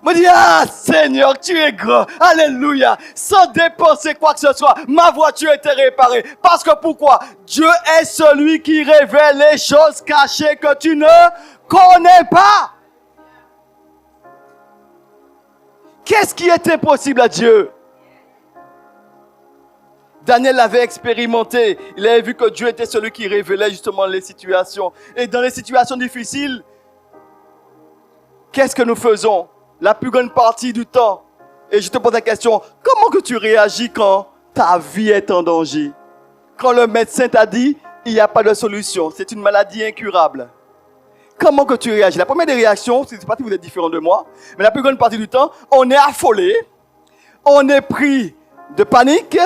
me dit, ah, Seigneur, tu es grand, alléluia, sans dépenser quoi que ce soit, ma voiture était réparée. Parce que pourquoi? Dieu est celui qui révèle les choses cachées que tu ne connais pas. Qu'est-ce qui était possible à Dieu? Daniel l'avait expérimenté. Il avait vu que Dieu était celui qui révélait justement les situations. Et dans les situations difficiles, qu'est-ce que nous faisons la plus grande partie du temps? Et je te pose la question, comment que tu réagis quand ta vie est en danger? Quand le médecin t'a dit, il n'y a pas de solution, c'est une maladie incurable. Comment que tu réagis? La première des réactions, je ne sais pas si vous êtes différent de moi, mais la plus grande partie du temps, on est affolé, on est pris de panique,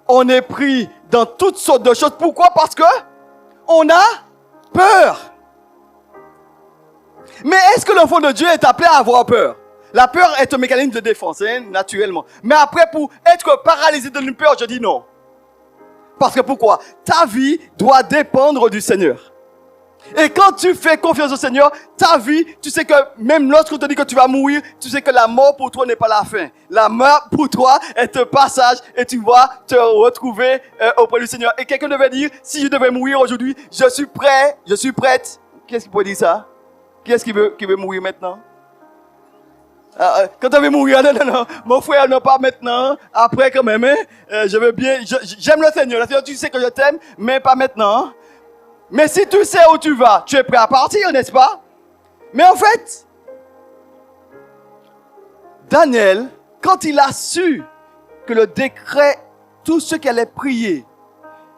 on est pris dans toutes sortes de choses. Pourquoi? Parce que on a peur. Mais est-ce que l'enfant de Dieu est appelé à avoir peur? La peur est un mécanisme de défense, hein, naturellement. Mais après, pour être paralysé de une peur, je dis non. Parce que pourquoi? Ta vie doit dépendre du Seigneur. Et quand tu fais confiance au Seigneur, ta vie, tu sais que même lorsqu'on te dit que tu vas mourir, tu sais que la mort pour toi n'est pas la fin. La mort pour toi est un passage et tu vas te retrouver auprès du Seigneur. Et quelqu'un devait dire, si je devais mourir aujourd'hui, je suis prêt, je suis prête. Qui est-ce qui peut dire ça? Qui est-ce qui veut mourir maintenant? Quand tu veux mourir, non, mon frère, non, pas maintenant, après quand même, hein, je veux bien, j'aime le Seigneur, tu sais que je t'aime, mais pas maintenant. Mais si tu sais où tu vas, tu es prêt à partir, n'est-ce pas? Mais en fait, Daniel, quand il a su que le décret, tous ceux qui allaient prier,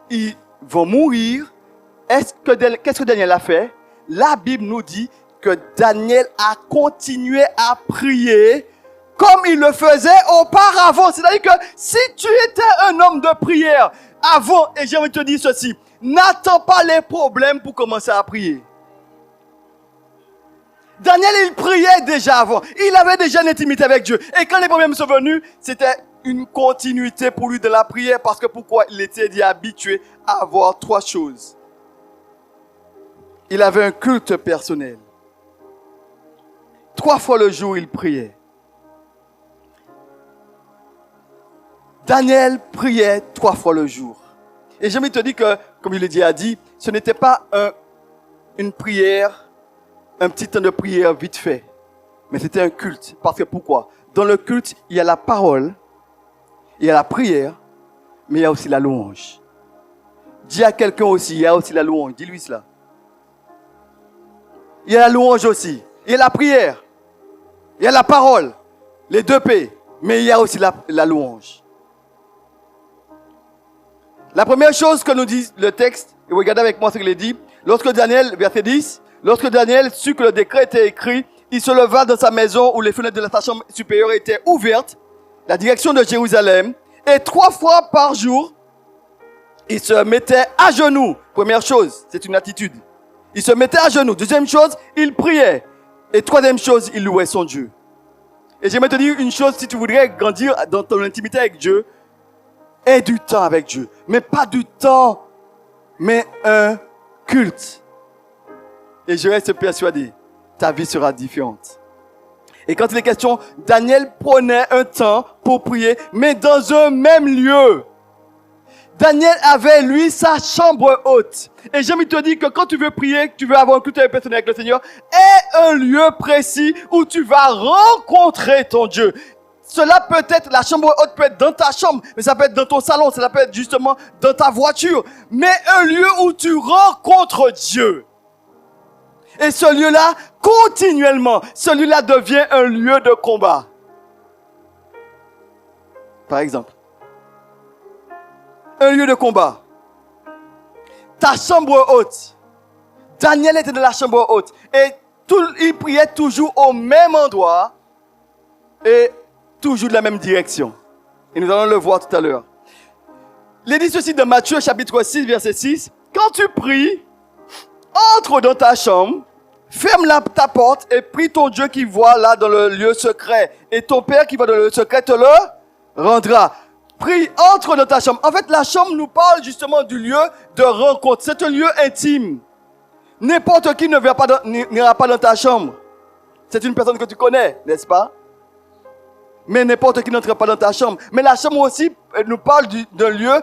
ils vont mourir, qu'est-ce que Daniel a fait? La Bible nous dit que Daniel a continué à prier comme il le faisait auparavant. C'est-à-dire que si tu étais un homme de prière avant, et j'ai envie de te dire ceci, n'attends pas les problèmes pour commencer à prier. Daniel, il priait déjà avant. Il avait déjà une intimité avec Dieu. Et quand les problèmes sont venus, c'était une continuité pour lui de la prière. Parce que pourquoi? Il était dit habitué à avoir trois choses. Il avait un culte personnel. 3 fois le jour, il priait. Daniel priait 3 fois le jour. Et j'aimerais te dire que, comme il a dit, ce n'était pas une prière, un petit temps de prière vite fait. Mais c'était un culte. Parce que pourquoi? Dans le culte, il y a la parole, il y a la prière, mais il y a aussi la louange. Dis à quelqu'un aussi, il y a aussi la louange. Dis-lui cela. Il y a la louange aussi. Il y a la prière. Il y a la parole. Les 2 P. Mais il y a aussi la louange. La première chose que nous dit le texte, et regardez avec moi ce qu'il est dit. Lorsque Daniel, verset 10, lorsque Daniel sut que le décret était écrit, il se leva dans sa maison où les fenêtres de sa chambre supérieure étaient ouvertes, la direction de Jérusalem, et 3 fois par jour, il se mettait à genoux. Première chose, c'est une attitude. Il se mettait à genoux. Deuxième chose, il priait. Et troisième chose, il louait son Dieu. Et j'aimerais te dire une chose, si tu voudrais grandir dans ton intimité avec Dieu, aie du temps avec Dieu. Mais pas du temps, mais un culte. Et je reste persuadé, ta vie sera différente. Et quand il est question, Daniel prenait un temps pour prier, mais dans un même lieu. Daniel avait, lui, sa chambre haute. Et j'aime te dire que quand tu veux prier, que tu veux avoir un culte personnel avec le Seigneur, aie un lieu précis où tu vas rencontrer ton Dieu. Cela peut être, la chambre haute peut être dans ta chambre, mais ça peut être dans ton salon, ça peut être justement dans ta voiture. Mais un lieu où tu rencontres Dieu. Et ce lieu-là, continuellement, ce lieu-là devient un lieu de combat. Par exemple. Un lieu de combat. Ta chambre haute. Daniel était dans la chambre haute. Et il priait toujours au même endroit. Et toujours de la même direction. Et nous allons le voir tout à l'heure. Il dit ceci dans Matthieu chapitre 6, verset 6. Quand tu pries, entre dans ta chambre, ferme ta porte et prie ton Dieu qui voit là dans le lieu secret. Et ton Père qui voit dans le lieu secret te le rendra. Prie, entre dans ta chambre. En fait, la chambre nous parle justement du lieu de rencontre. C'est un lieu intime. N'importe qui n'ira pas dans ta chambre. C'est une personne que tu connais, n'est-ce pas? Mais n'importe qui n'entre pas dans ta chambre. Mais la chambre aussi nous parle d'un lieu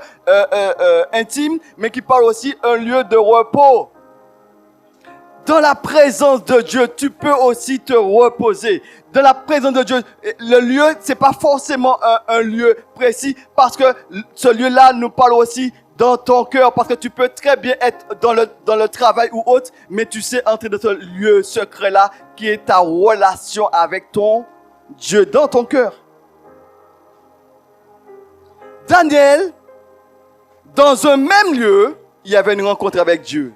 intime, mais qui parle aussi d'un lieu de repos. Dans la présence de Dieu, tu peux aussi te reposer. Dans la présence de Dieu, le lieu, c'est pas forcément un lieu précis, parce que ce lieu-là nous parle aussi dans ton cœur, parce que tu peux très bien être dans le travail ou autre, mais tu sais entrer dans ce lieu secret-là, qui est ta relation avec ton Dieu, dans ton cœur. Daniel, dans un même lieu, il y avait une rencontre avec Dieu.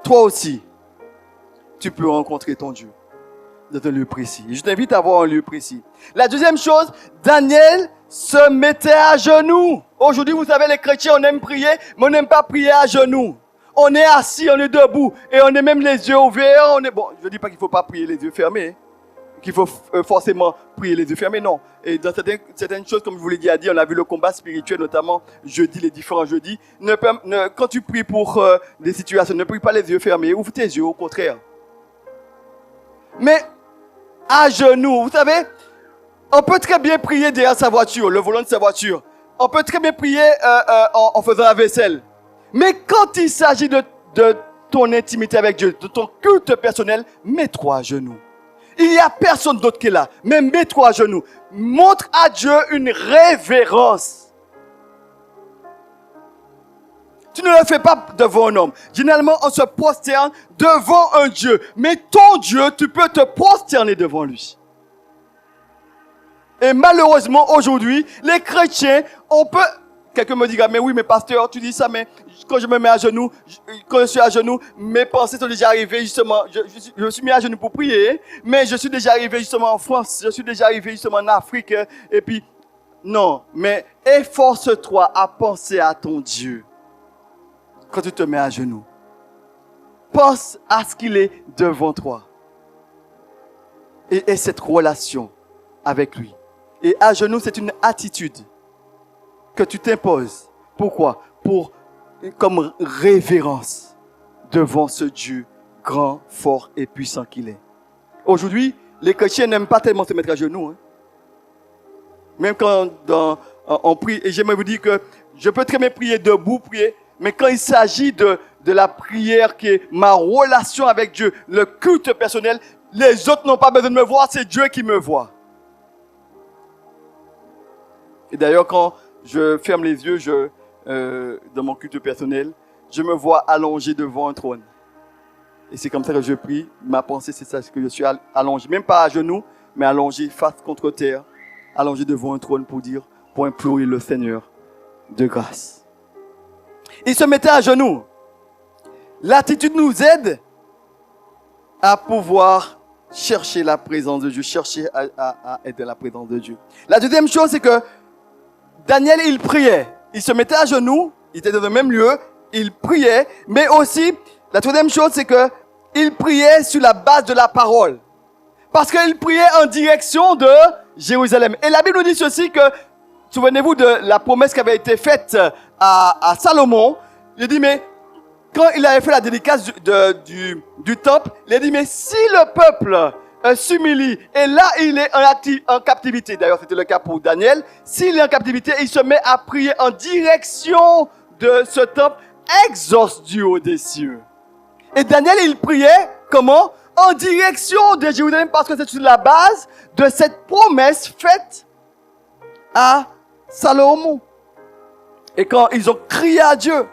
Toi aussi, tu peux rencontrer ton Dieu dans un lieu précis. Je t'invite à avoir un lieu précis. La deuxième chose, Daniel se mettait à genoux. Aujourd'hui, vous savez, les chrétiens, on aime prier, mais on n'aime pas prier à genoux. On est assis, on est debout, et on est même les yeux ouverts. Bon, je ne dis pas qu'il ne faut pas prier les yeux fermés, qu'il faut forcément prier les yeux fermés, non. Et dans certaines choses, comme je vous l'ai dit, on a vu le combat spirituel, notamment jeudi, les différents jeudis. Quand tu pries pour des situations, ne prie pas les yeux fermés, ouvre tes yeux, au contraire. Mais à genoux, vous savez, on peut très bien prier derrière sa voiture, le volant de sa voiture. On peut très bien prier en faisant la vaisselle. Mais quand il s'agit de ton intimité avec Dieu, de ton culte personnel, mets-toi à genoux. Il n'y a personne d'autre qui est là. Mais mets-toi à genoux. Montre à Dieu une révérence. Tu ne le fais pas devant un homme. Généralement, on se prosterne devant un Dieu. Mais ton Dieu, tu peux te prosterner devant lui. Et malheureusement, aujourd'hui, les chrétiens, quelqu'un me dira, mais oui, mais pasteur, tu dis ça, mais quand je me mets à genoux, quand je suis à genoux, mes pensées sont déjà arrivées justement, je me suis mis à genoux pour prier, mais je suis déjà arrivé justement en France, je suis déjà arrivé justement en Afrique, et puis, non, mais efforce-toi à penser à ton Dieu quand tu te mets à genoux. Pense à ce qu'il est devant toi. Et cette relation avec lui. Et à genoux, c'est une attitude que tu t'imposes. Pourquoi? Comme révérence devant ce Dieu grand, fort et puissant qu'il est. Aujourd'hui, les chrétiens n'aiment pas tellement se mettre à genoux. Hein. Même quand on prie, et j'aimerais vous dire que je peux très bien prier debout, mais quand il s'agit de la prière qui est ma relation avec Dieu, le culte personnel, les autres n'ont pas besoin de me voir, c'est Dieu qui me voit. Et d'ailleurs, quand je ferme les yeux, dans mon culte personnel, je me vois allongé devant un trône. Et c'est comme ça que je prie. Ma pensée, c'est ça, que je suis allongé, même pas à genoux, mais allongé face contre terre, allongé devant un trône pour implorer le Seigneur de grâce. Il se mettait à genoux. L'attitude nous aide à pouvoir chercher la présence de Dieu, chercher à être dans la présence de Dieu. La deuxième chose, c'est que Daniel, il priait. Il se mettait à genoux, il était dans le même lieu, il priait, mais aussi, la troisième chose, c'est que il priait sur la base de la parole. Parce qu'il priait en direction de Jérusalem. Et la Bible nous dit ceci que, souvenez-vous de la promesse qui avait été faite à Salomon. Il dit, mais quand il avait fait la dédicace du temple, il a dit, mais si le peuple s'humilie, et là il est en captivité, d'ailleurs c'était le cas pour Daniel, s'il est en captivité, il se met à prier en direction de ce temple, exauce du haut des cieux. Et Daniel, il priait, comment? En direction de Jérusalem, parce que c'est sur la base de cette promesse faite à Salomon. Et quand ils ont crié à Dieu,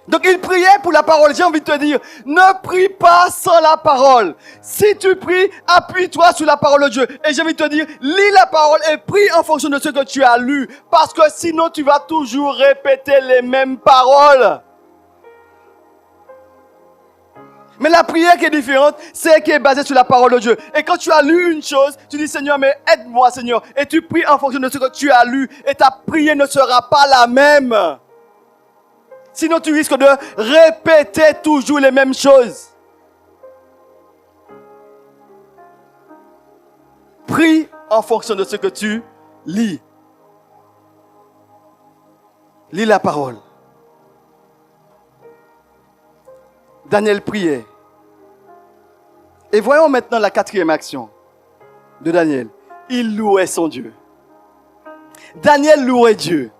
donc il priait pour la parole. J'ai envie de te dire, ne prie pas sans la parole. Si tu pries, appuie-toi sur la parole de Dieu. Et j'ai envie de te dire, lis la parole et prie en fonction de ce que tu as lu. Parce que sinon tu vas toujours répéter les mêmes paroles. Mais la prière qui est différente, c'est celle qui est basée sur la parole de Dieu. Et quand tu as lu une chose, tu dis, Seigneur, mais aide-moi, Seigneur. Et tu pries en fonction de ce que tu as lu. Et ta prière ne sera pas la même. Sinon, tu risques de répéter toujours les mêmes choses. Prie en fonction de ce que tu lis. Lis la parole. Daniel priait. Et voyons maintenant la quatrième action de Daniel. Il louait son Dieu. Daniel louait Dieu.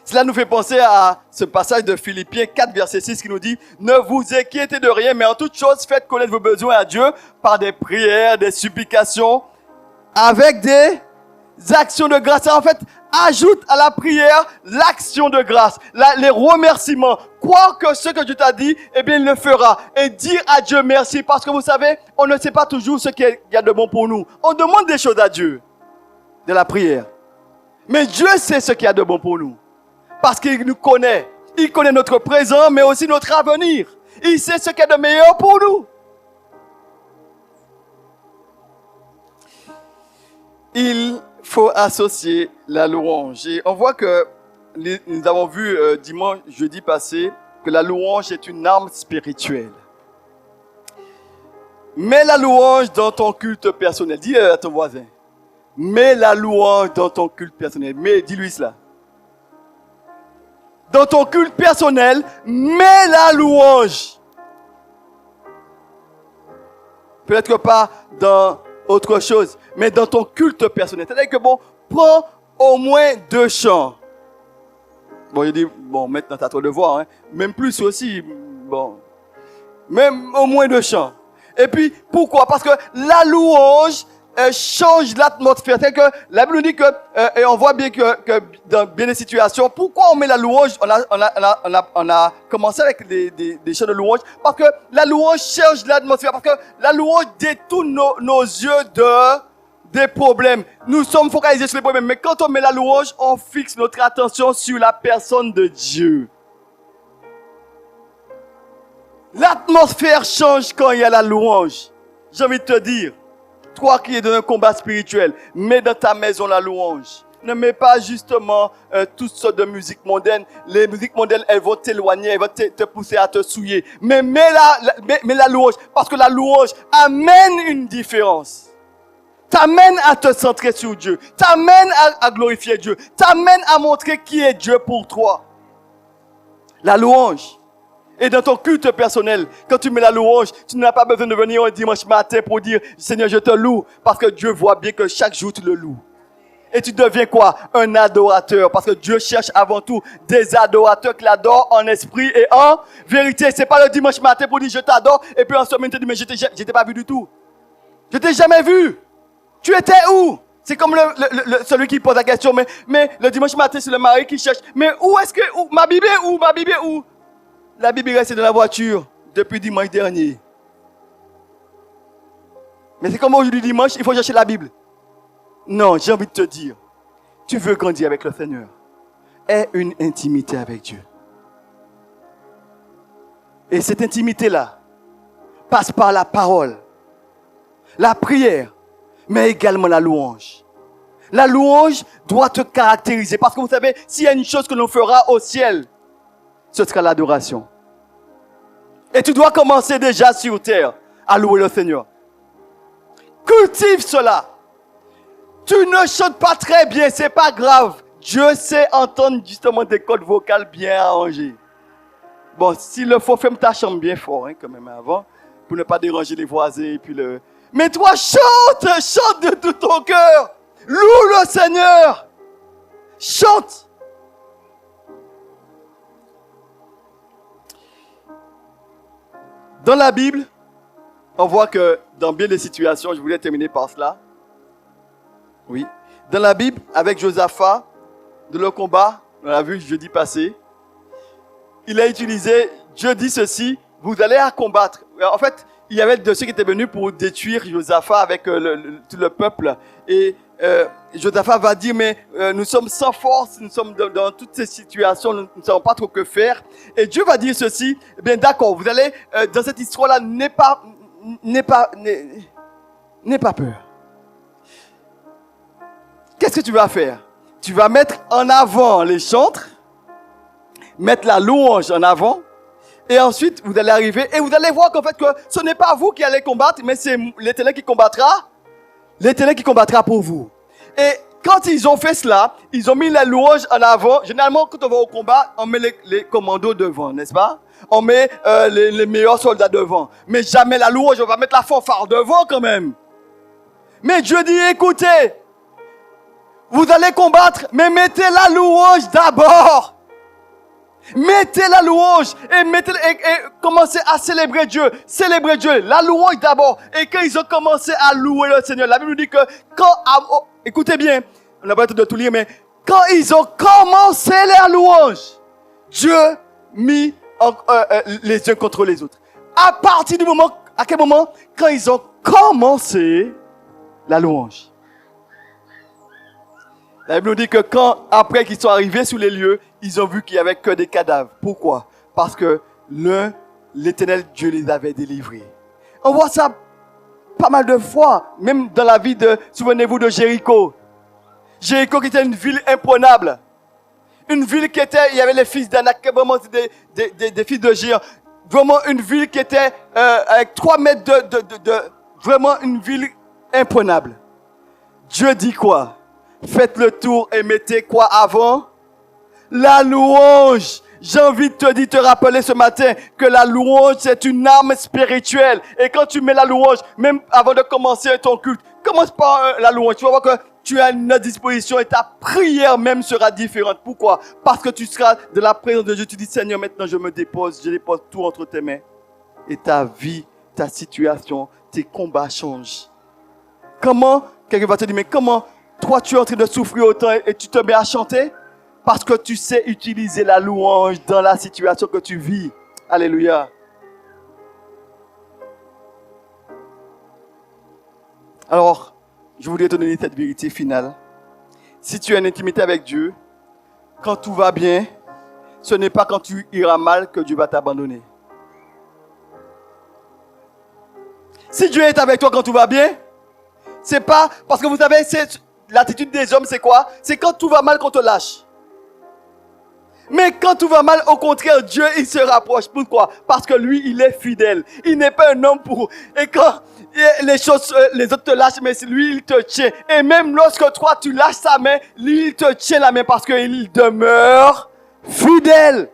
Cela nous fait penser à ce passage de Philippiens 4, verset 6 qui nous dit « Ne vous inquiétez de rien, mais en toute chose, faites connaître vos besoins à Dieu par des prières, des supplications, avec des actions de grâce. » En fait, ajoute à la prière l'action de grâce, les remerciements. Croire que ce que Dieu t'a dit, eh bien, il le fera. Et dire à Dieu merci, parce que vous savez, on ne sait pas toujours ce qu'il y a de bon pour nous. On demande des choses à Dieu, de la prière. Mais Dieu sait ce qu'il y a de bon pour nous. Parce qu'il nous connaît. Il connaît notre présent, mais aussi notre avenir. Il sait ce qu'il y a de meilleur pour nous. Il faut associer la louange. Et on voit que nous avons vu jeudi passé, que la louange est une arme spirituelle. Mets la louange dans ton culte personnel. Dis à ton voisin. Mets la louange dans ton culte personnel. Dis-lui cela. Dans ton culte personnel, mets la louange. Peut-être pas dans autre chose, mais dans ton culte personnel. C'est-à-dire que prends au moins 2 chants. Il dit, maintenant t'as trop de voix, hein. Même plus aussi, même au moins 2 chants. Et puis, pourquoi? Parce que la louange change l'atmosphère. C'est que la Bible nous dit que, et on voit bien que dans bien des situations, pourquoi on met la louange? On a commencé avec des chants de louange, parce que la louange change l'atmosphère, parce que la louange détourne nos yeux des problèmes. Nous sommes focalisés sur les problèmes. Mais quand on met la louange, on fixe notre attention sur la personne de Dieu. L'atmosphère change quand il y a la louange. J'ai envie de te dire, toi qui es dans un combat spirituel, mets dans ta maison la louange. Ne mets pas justement toutes sortes de musiques mondaines. Les musiques mondaines, elles vont t'éloigner, elles vont te pousser à te souiller. Mais mets la louange, parce que la louange amène une différence. T'amène à te centrer sur Dieu. T'amène à glorifier Dieu. T'amène à montrer qui est Dieu pour toi. La louange. Et dans ton culte personnel, quand tu mets la louange, tu n'as pas besoin de venir un dimanche matin pour dire « Seigneur, je te loue » parce que Dieu voit bien que chaque jour tu le loues. Et tu deviens quoi? Un adorateur. Parce que Dieu cherche avant tout des adorateurs qui l'adorent en esprit et en vérité. C'est pas le dimanche matin pour dire « Je t'adore » et puis en semaine tu te dis « Mais je t'ai pas vu du tout. Je t'ai jamais vu. Tu étais où ?» C'est comme celui qui pose la question, mais le dimanche matin, c'est le mari qui cherche. Mais où est-ce que... ma Bible est où? Ma Bible est où? La Bible reste dans la voiture depuis dimanche dernier. Mais c'est comme aujourd'hui dimanche, il faut chercher la Bible. Non, j'ai envie de te dire, tu veux grandir avec le Seigneur. Aie une intimité avec Dieu. Et cette intimité-là passe par la parole, la prière, mais également la louange. La louange doit te caractériser. Parce que vous savez, s'il y a une chose que l'on fera au ciel, ce sera l'adoration. Et tu dois commencer déjà sur terre à louer le Seigneur. Cultive cela. Tu ne chantes pas très bien, c'est pas grave. Dieu sait entendre justement des cordes vocales bien arrangées. Bon, s'il le faut, ferme ta chambre bien fort, quand même avant, pour ne pas déranger les voisins. Et puis Mais toi, chante de tout ton cœur. Loue le Seigneur. Chante. Dans la Bible, on voit que dans bien des situations, je voulais terminer par cela. Oui. Dans la Bible, avec Josaphat, de le combat, on l'a vu jeudi passé, il a utilisé, Dieu dit ceci, vous allez à combattre. En fait, il y avait de ceux qui étaient venus pour détruire Josaphat avec tout le peuple. Et Josaphat va dire, mais nous sommes sans force, nous sommes dans toutes ces situations, nous ne savons pas trop que faire. Et Dieu va dire ceci, eh bien d'accord, vous allez, dans cette histoire-là, n'aie pas peur. Qu'est-ce que tu vas faire? Tu vas mettre en avant les chantres, mettre la louange en avant, et ensuite vous allez arriver et vous allez voir qu'en fait que ce n'est pas vous qui allez combattre, mais c'est l'Éternel qui combattra. L'Éternel qui combattra pour vous. Et quand ils ont fait cela, ils ont mis la louange en avant. Généralement, quand on va au combat, on met les commandos devant, n'est-ce pas? On met les meilleurs soldats devant. Mais jamais la louange, on va mettre la fanfare devant quand même. Mais Dieu dit, écoutez, vous allez combattre, mais mettez la louange d'abord. Mettez la louange et commencez à célébrer Dieu. Célébrer Dieu. La louange d'abord. Et quand ils ont commencé à louer le Seigneur, la Bible nous dit que écoutez bien, on n'a pas le temps de tout lire, mais quand ils ont commencé la louange, Dieu mit les uns contre les autres. À quel moment? Quand ils ont commencé la louange. La Bible nous dit que après qu'ils sont arrivés sur les lieux, ils ont vu qu'il n'y avait que des cadavres. Pourquoi? Parce que l'Éternel Dieu les avait délivrés. On voit ça pas mal de fois, même dans la vie souvenez-vous de Jéricho. Jéricho qui était une ville imprenable. Une ville il y avait les fils d'Anak, vraiment des fils de géants. Vraiment une ville qui était avec 3 mètres vraiment une ville imprenable. Dieu dit quoi? Faites le tour et mettez quoi avant? La louange. J'ai envie de te rappeler ce matin que la louange, c'est une arme spirituelle. Et quand tu mets la louange, même avant de commencer ton culte, commence par la louange. Tu vas voir que tu as une disposition et ta prière même sera différente. Pourquoi? Parce que tu seras de la présence de Dieu. Tu dis, Seigneur, maintenant je dépose tout entre tes mains. Et ta vie, ta situation, tes combats changent. Comment? Quelqu'un va te dire, mais comment? Toi, tu es en train de souffrir autant et tu te mets à chanter parce que tu sais utiliser la louange dans la situation que tu vis. Alléluia. Alors, Je voudrais te donner cette vérité finale. Si tu as une intimité avec Dieu, quand tout va bien, ce n'est pas quand tu iras mal que Dieu va t'abandonner. Si Dieu est avec toi quand tout va bien, c'est pas... Parce que vous savez, l'attitude des hommes, c'est quoi? C'est quand tout va mal qu'on te lâche. Mais quand tout va mal, au contraire, Dieu, il se rapproche. Pourquoi? Parce que lui, il est fidèle. Il n'est pas un homme pour... Et quand les choses, les autres te lâchent, mais lui, il te tient. Et même lorsque toi, tu lâches sa main, lui, il te tient la main parce qu'il demeure fidèle.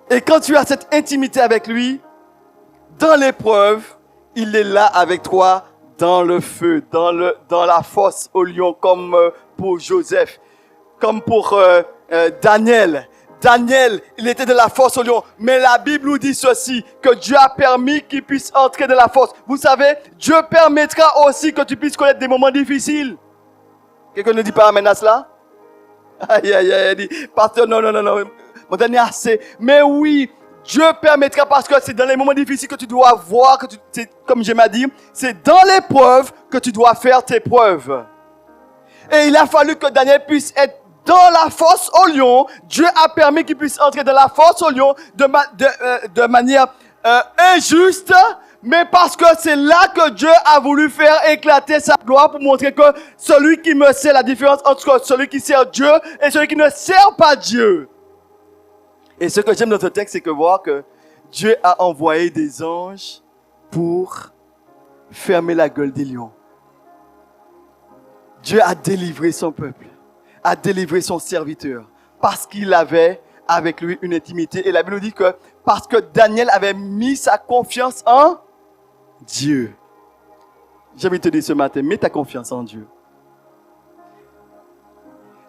Et quand tu as cette intimité avec lui, dans l'épreuve, il est là avec toi dans le feu, dans la fosse au lion, comme pour Joseph. Comme pour Daniel. Daniel, il était dans la fosse au lion. Mais la Bible nous dit ceci, que Dieu a permis qu'il puisse entrer dans la fosse. Vous savez, Dieu permettra aussi que tu puisses connaître des moments difficiles. Quelqu'un ne dit pas amen à cela? Aïe, aïe, aïe, dit, pasteur, non. Mon dernier assez. Mais oui, Dieu permettra parce que c'est dans les moments difficiles que tu dois voir, comme je m'ai dit, c'est dans l'épreuve que tu dois faire tes preuves. Et il a fallu que Daniel puisse être dans la fosse au lion. Dieu a permis qu'il puisse entrer dans la fosse au lion de manière injuste, mais parce que c'est là que Dieu a voulu faire éclater sa gloire pour montrer que celui qui me sert, la différence entre celui qui sert Dieu et celui qui ne sert pas Dieu. Et ce que j'aime dans ce texte, c'est que voir que Dieu a envoyé des anges pour fermer la gueule des lions. Dieu a délivré son peuple, a délivré son serviteur, parce qu'il avait avec lui une intimité. Et la Bible nous dit que parce que Daniel avait mis sa confiance en Dieu. J'ai envie de te dire ce matin, mets ta confiance en Dieu.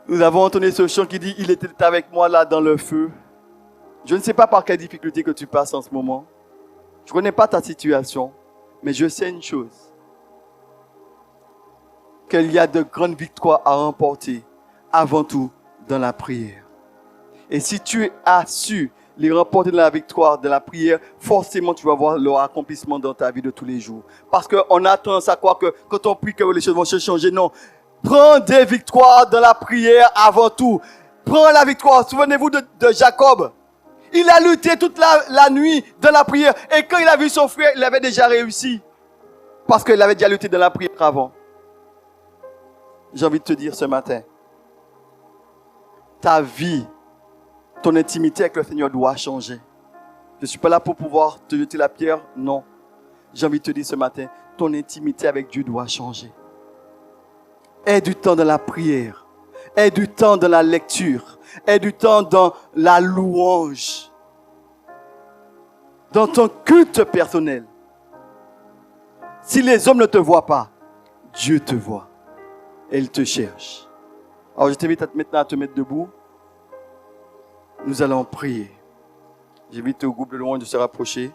Nous avons entendu ce chant qui dit, il était avec moi là dans le feu. Je ne sais pas par quelle difficulté que tu passes en ce moment. Je ne connais pas ta situation, mais je sais une chose. Qu'il y a de grandes victoires à remporter, avant tout dans la prière. Et si tu as su les remporter dans la victoire, de la prière, forcément tu vas voir leur accomplissement dans ta vie de tous les jours. Parce qu'on a tendance à croire que quand on prie que les choses vont se changer. Non, prends des victoires dans la prière avant tout. Prends la victoire. Souvenez-vous de Jacob. Il a lutté toute la nuit dans la prière. Et quand il a vu son frère, il avait déjà réussi. Parce qu'il avait déjà lutté dans la prière avant. J'ai envie de te dire ce matin, ta vie, ton intimité avec le Seigneur doit changer. Je ne suis pas là pour pouvoir te jeter la pierre, non. J'ai envie de te dire ce matin, ton intimité avec Dieu doit changer. Aie du temps dans la prière, aie du temps dans la lecture, aie du temps dans la louange, dans ton culte personnel. Si les hommes ne te voient pas, Dieu te voit. Et il te cherche. Alors je t'invite maintenant à te mettre debout. Nous allons prier. J'invite au groupe de louange de se rapprocher.